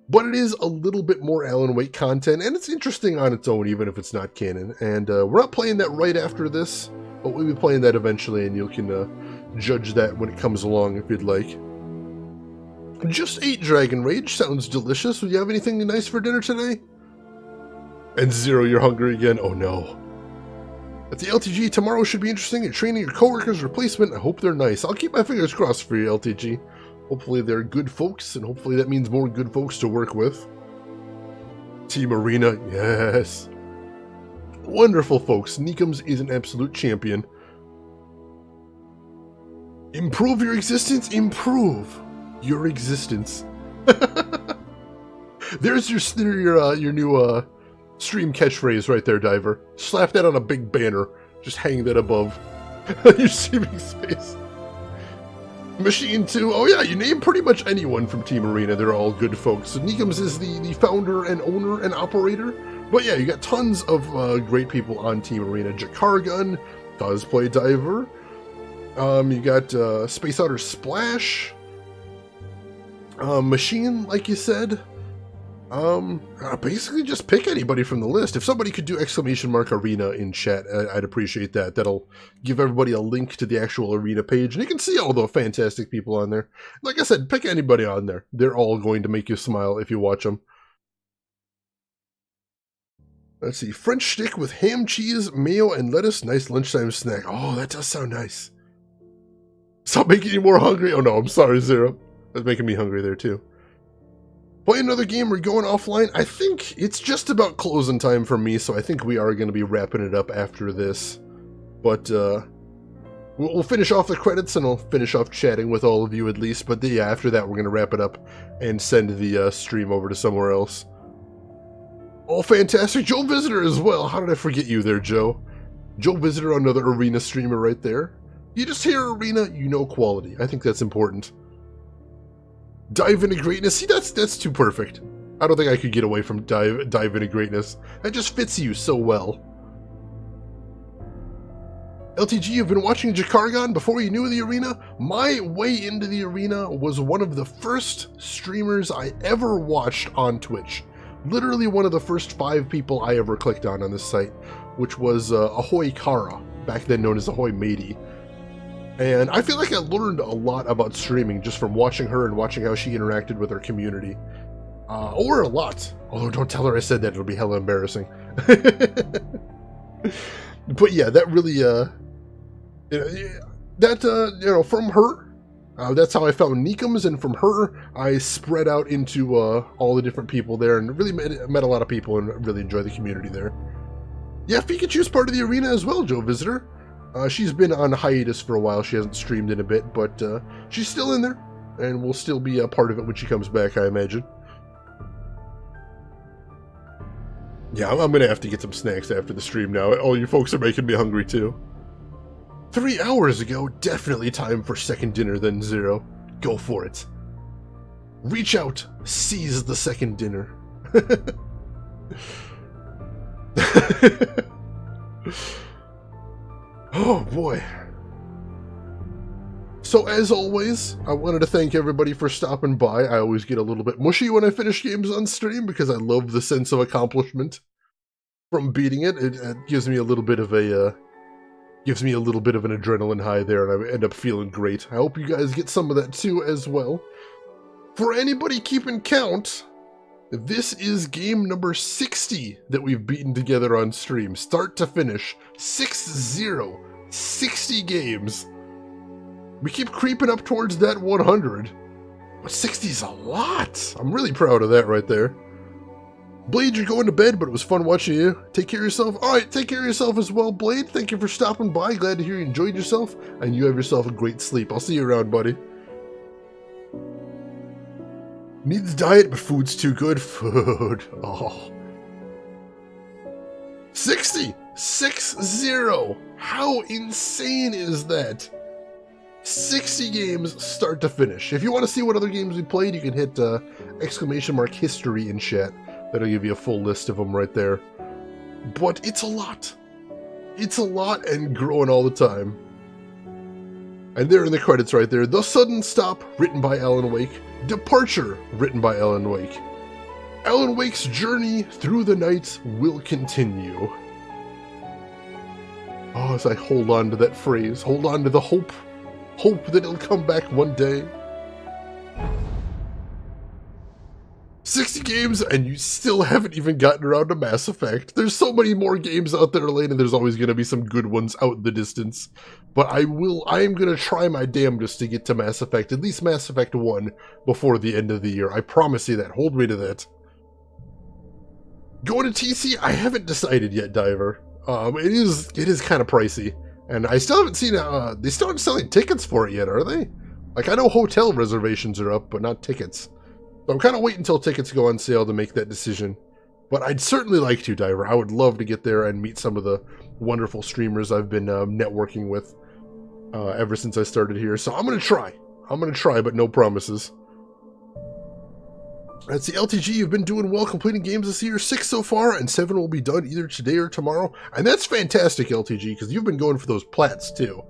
But it is a little bit more Alan Wake content, and it's interesting on its own, even if it's not canon. And we're not playing that right after this, but we'll be playing that eventually, and you can judge that when it comes along if you'd like. Just ate Dragon Rage. Sounds delicious. Would you have anything nice for dinner today? And Zero, you're hungry again? Oh no. At the LTG, tomorrow should be interesting. You're training your coworkers' replacement. I hope they're nice. I'll keep my fingers crossed for you, LTG. Hopefully they're good folks, and hopefully that means more good folks to work with. Team Arena, yes. Wonderful folks. Neekums is an absolute champion. Improve your existence? Improve your existence. There's your new stream catchphrase right there, Diver. Slap that on a big banner. Just hang that above your streaming space. Machine 2. Oh yeah, you name pretty much anyone from Team Arena. They're all good folks. So Neekums is the founder and owner and operator. But yeah, you got tons of great people on Team Arena. Jakargun, Cosplay Diver. You got Space Otter Splash. Machine, like you said. Basically just pick anybody from the list. If somebody could do !arena in chat, I'd appreciate that. That'll give everybody a link to the actual arena page, and you can see all the fantastic people on there. Like I said, pick anybody on there. They're all going to make you smile if you watch them. Let's see, French stick with ham, cheese, mayo, and lettuce. Nice lunchtime snack. Oh, that does sound nice. Stop making you more hungry. Oh no, I'm sorry, Zero. That's making me hungry there too. Play another game, we're going offline. I think it's just about closing time for me, so I think we are going to be wrapping it up after this. But we'll finish off the credits, and I'll finish off chatting with all of you at least. But yeah, after that, we're going to wrap it up and send the stream over to somewhere else. All fantastic. Joe Visitor as well. How did I forget you there, Joe? Joe Visitor, another Arena streamer right there. You just hear Arena, you know quality. I think that's important. Dive into greatness. See, that's too perfect. I don't think I could get away from dive into greatness. That just fits you so well. LTG, you've been watching Jakargon before you knew the arena? My way into the arena was one of the first streamers I ever watched on Twitch. Literally one of the first 5 people I ever clicked on this site, which was Ahoy Kara, back then known as Ahoy Matey. And I feel like I learned a lot about streaming just from watching her and watching how she interacted with her community. Or a lot. Although don't tell her I said that, it'll be hella embarrassing. But yeah, that really, from her, that's how I found Neekums, and from her, I spread out into all the different people there and really met a lot of people and really enjoyed the community there. Yeah, Pikachu's part of the arena as well, Joe Visitor. She's been on hiatus for a while. She hasn't streamed in a bit, but she's still in there, and will still be a part of it when she comes back, I imagine. Yeah, I'm going to have to get some snacks after the stream now. All you folks are making me hungry, too. 3 hours ago, definitely time for second dinner then, Zero. Go for it. Reach out, seize the second dinner. Oh boy. So as always, I wanted to thank everybody for stopping by. I always get a little bit mushy when I finish games on stream because I love the sense of accomplishment from beating it. It gives me a little bit of an adrenaline high there, and I end up feeling great. I hope you guys get some of that too as well. For anybody keeping count, this is game number 60 that we've beaten together on stream, start to finish. 6-0, 60 games. We keep creeping up towards that 100, but 60's a lot. I'm really proud of that right there. Blade, you're going to bed, but it was fun watching you. Take care of yourself. All right, take care of yourself as well, Blade. Thank you for stopping by. Glad to hear you enjoyed yourself, and you have yourself a great sleep. I'll see you around, buddy. Needs diet, but food's too good. Food. Oh. 60! 6-0! How insane is that? 60 games start to finish. If you want to see what other games we played, you can hit !history in chat. That'll give you a full list of them right there. But it's a lot. It's a lot and growing all the time. And there in the credits right there, The Sudden Stop, written by Alan Wake. Departure, written by Alan Wake. Alan Wake's journey through the night will continue. Oh, as I hold on to that phrase, hold on to the hope. Hope that it'll come back one day. 60 games and you still haven't even gotten around to Mass Effect. There's so many more games out there, Elaine, and there's always going to be some good ones out in the distance. But I am going to try my damnedest to get to Mass Effect, at least Mass Effect 1, before the end of the year. I promise you that. Hold me to that. Going to TC, I haven't decided yet, Diver. It is kind of pricey. And I still haven't seen, they still aren't selling tickets for it yet, are they? Like, I know hotel reservations are up, but not tickets. So I'm kind of waiting until tickets go on sale to make that decision. But I'd certainly like to, Diver. I would love to get there and meet some of the wonderful streamers I've been networking with ever since I started here. So I'm going to try. I'm going to try, but no promises. That's the LTG. You've been doing well completing games this year. 6 so far, and 7 will be done either today or tomorrow. And that's fantastic, LTG, because you've been going for those plats, too.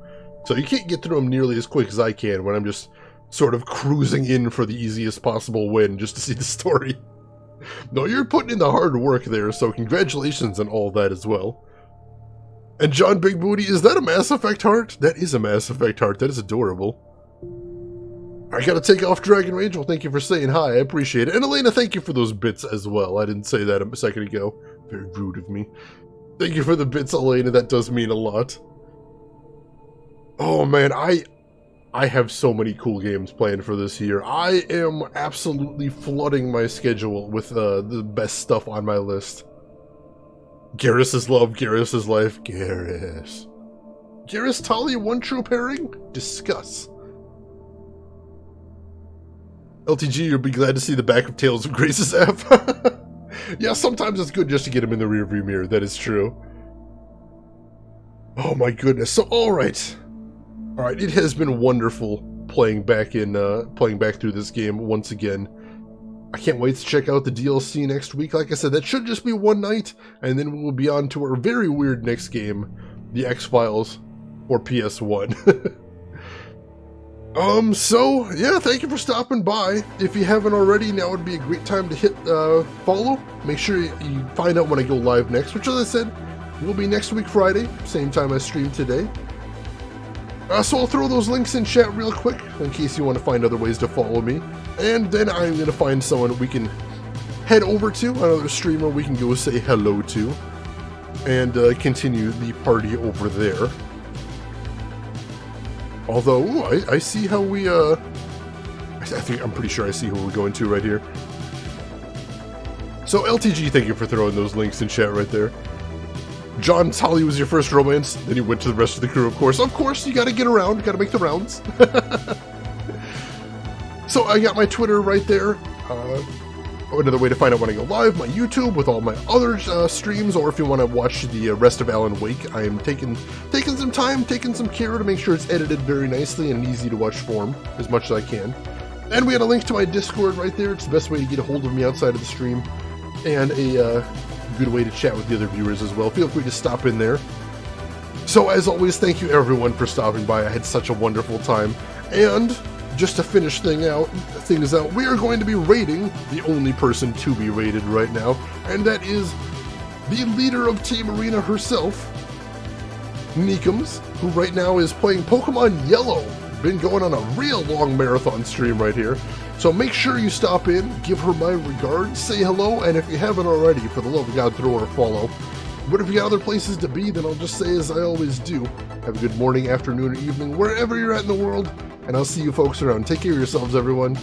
So you can't get through them nearly as quick as I can when I'm just sort of cruising in for the easiest possible win just to see the story. No, you're putting in the hard work there, so congratulations on all that as well. And John Big Booty, is that a Mass Effect heart? That is a Mass Effect heart. That is adorable. I gotta take off, Dragon Rage. Well, thank you for saying hi. I appreciate it. And Elena, thank you for those bits as well. I didn't say that a second ago. Very rude of me. Thank you for the bits, Elena. That does mean a lot. Oh, man. I have so many cool games planned for this year. I am absolutely flooding my schedule with the best stuff on my list. Garrus is love, Garrus is life. Garrus. Garrus Talia, one true pairing? Discuss. LTG, you'll be glad to see the back of Tales of Grace's app. Yeah, sometimes it's good just to get him in the rearview mirror. That is true. Oh my goodness. So, alright. Alright, it has been wonderful playing back through this game once again. I can't wait to check out the DLC next week. Like I said, that should just be one night, and then we'll be on to our very weird next game, the X-Files for PS1. So, yeah, thank you for stopping by. If you haven't already, now would be a great time to hit follow. Make sure you find out when I go live next, which, as I said, will be next week Friday, same time I streamed today. So I'll throw those links in chat real quick, in case you want to find other ways to follow me. And then I'm going to find someone we can head over to, another streamer we can go say hello to, and continue the party over there. Although, ooh, I see how we, I'm pretty sure I see who we're going to right here. So, LTG, thank you for throwing those links in chat right there. John Tully was your first romance, then you went to the rest of the crew, of course. Of course, you gotta get around, gotta make the rounds. So, I got my Twitter right there. Another way to find out when I go live, my YouTube with all my other streams, or if you want to watch the rest of Alan Wake, I am taking some time, taking some care to make sure it's edited very nicely in an easy to watch form, as much as I can. And we had a link to my Discord right there. It's the best way to get a hold of me outside of the stream, and a good way to chat with the other viewers as well. Feel free to stop in there. So as always, thank you everyone for stopping by. I had such a wonderful time. And just to finish things out, we are going to be rating the only person to be rated right now, and that is the leader of Team Arena herself, Neekums, who right now is playing Pokemon Yellow. Been going on a real long marathon stream right here. So make sure you stop in, give her my regards, say hello, and if you haven't already, for the love of God, throw her a follow. But if you got other places to be, then I'll just say as I always do, have a good morning, afternoon, or evening, wherever you're at in the world, and I'll see you folks around. Take care of yourselves, everyone.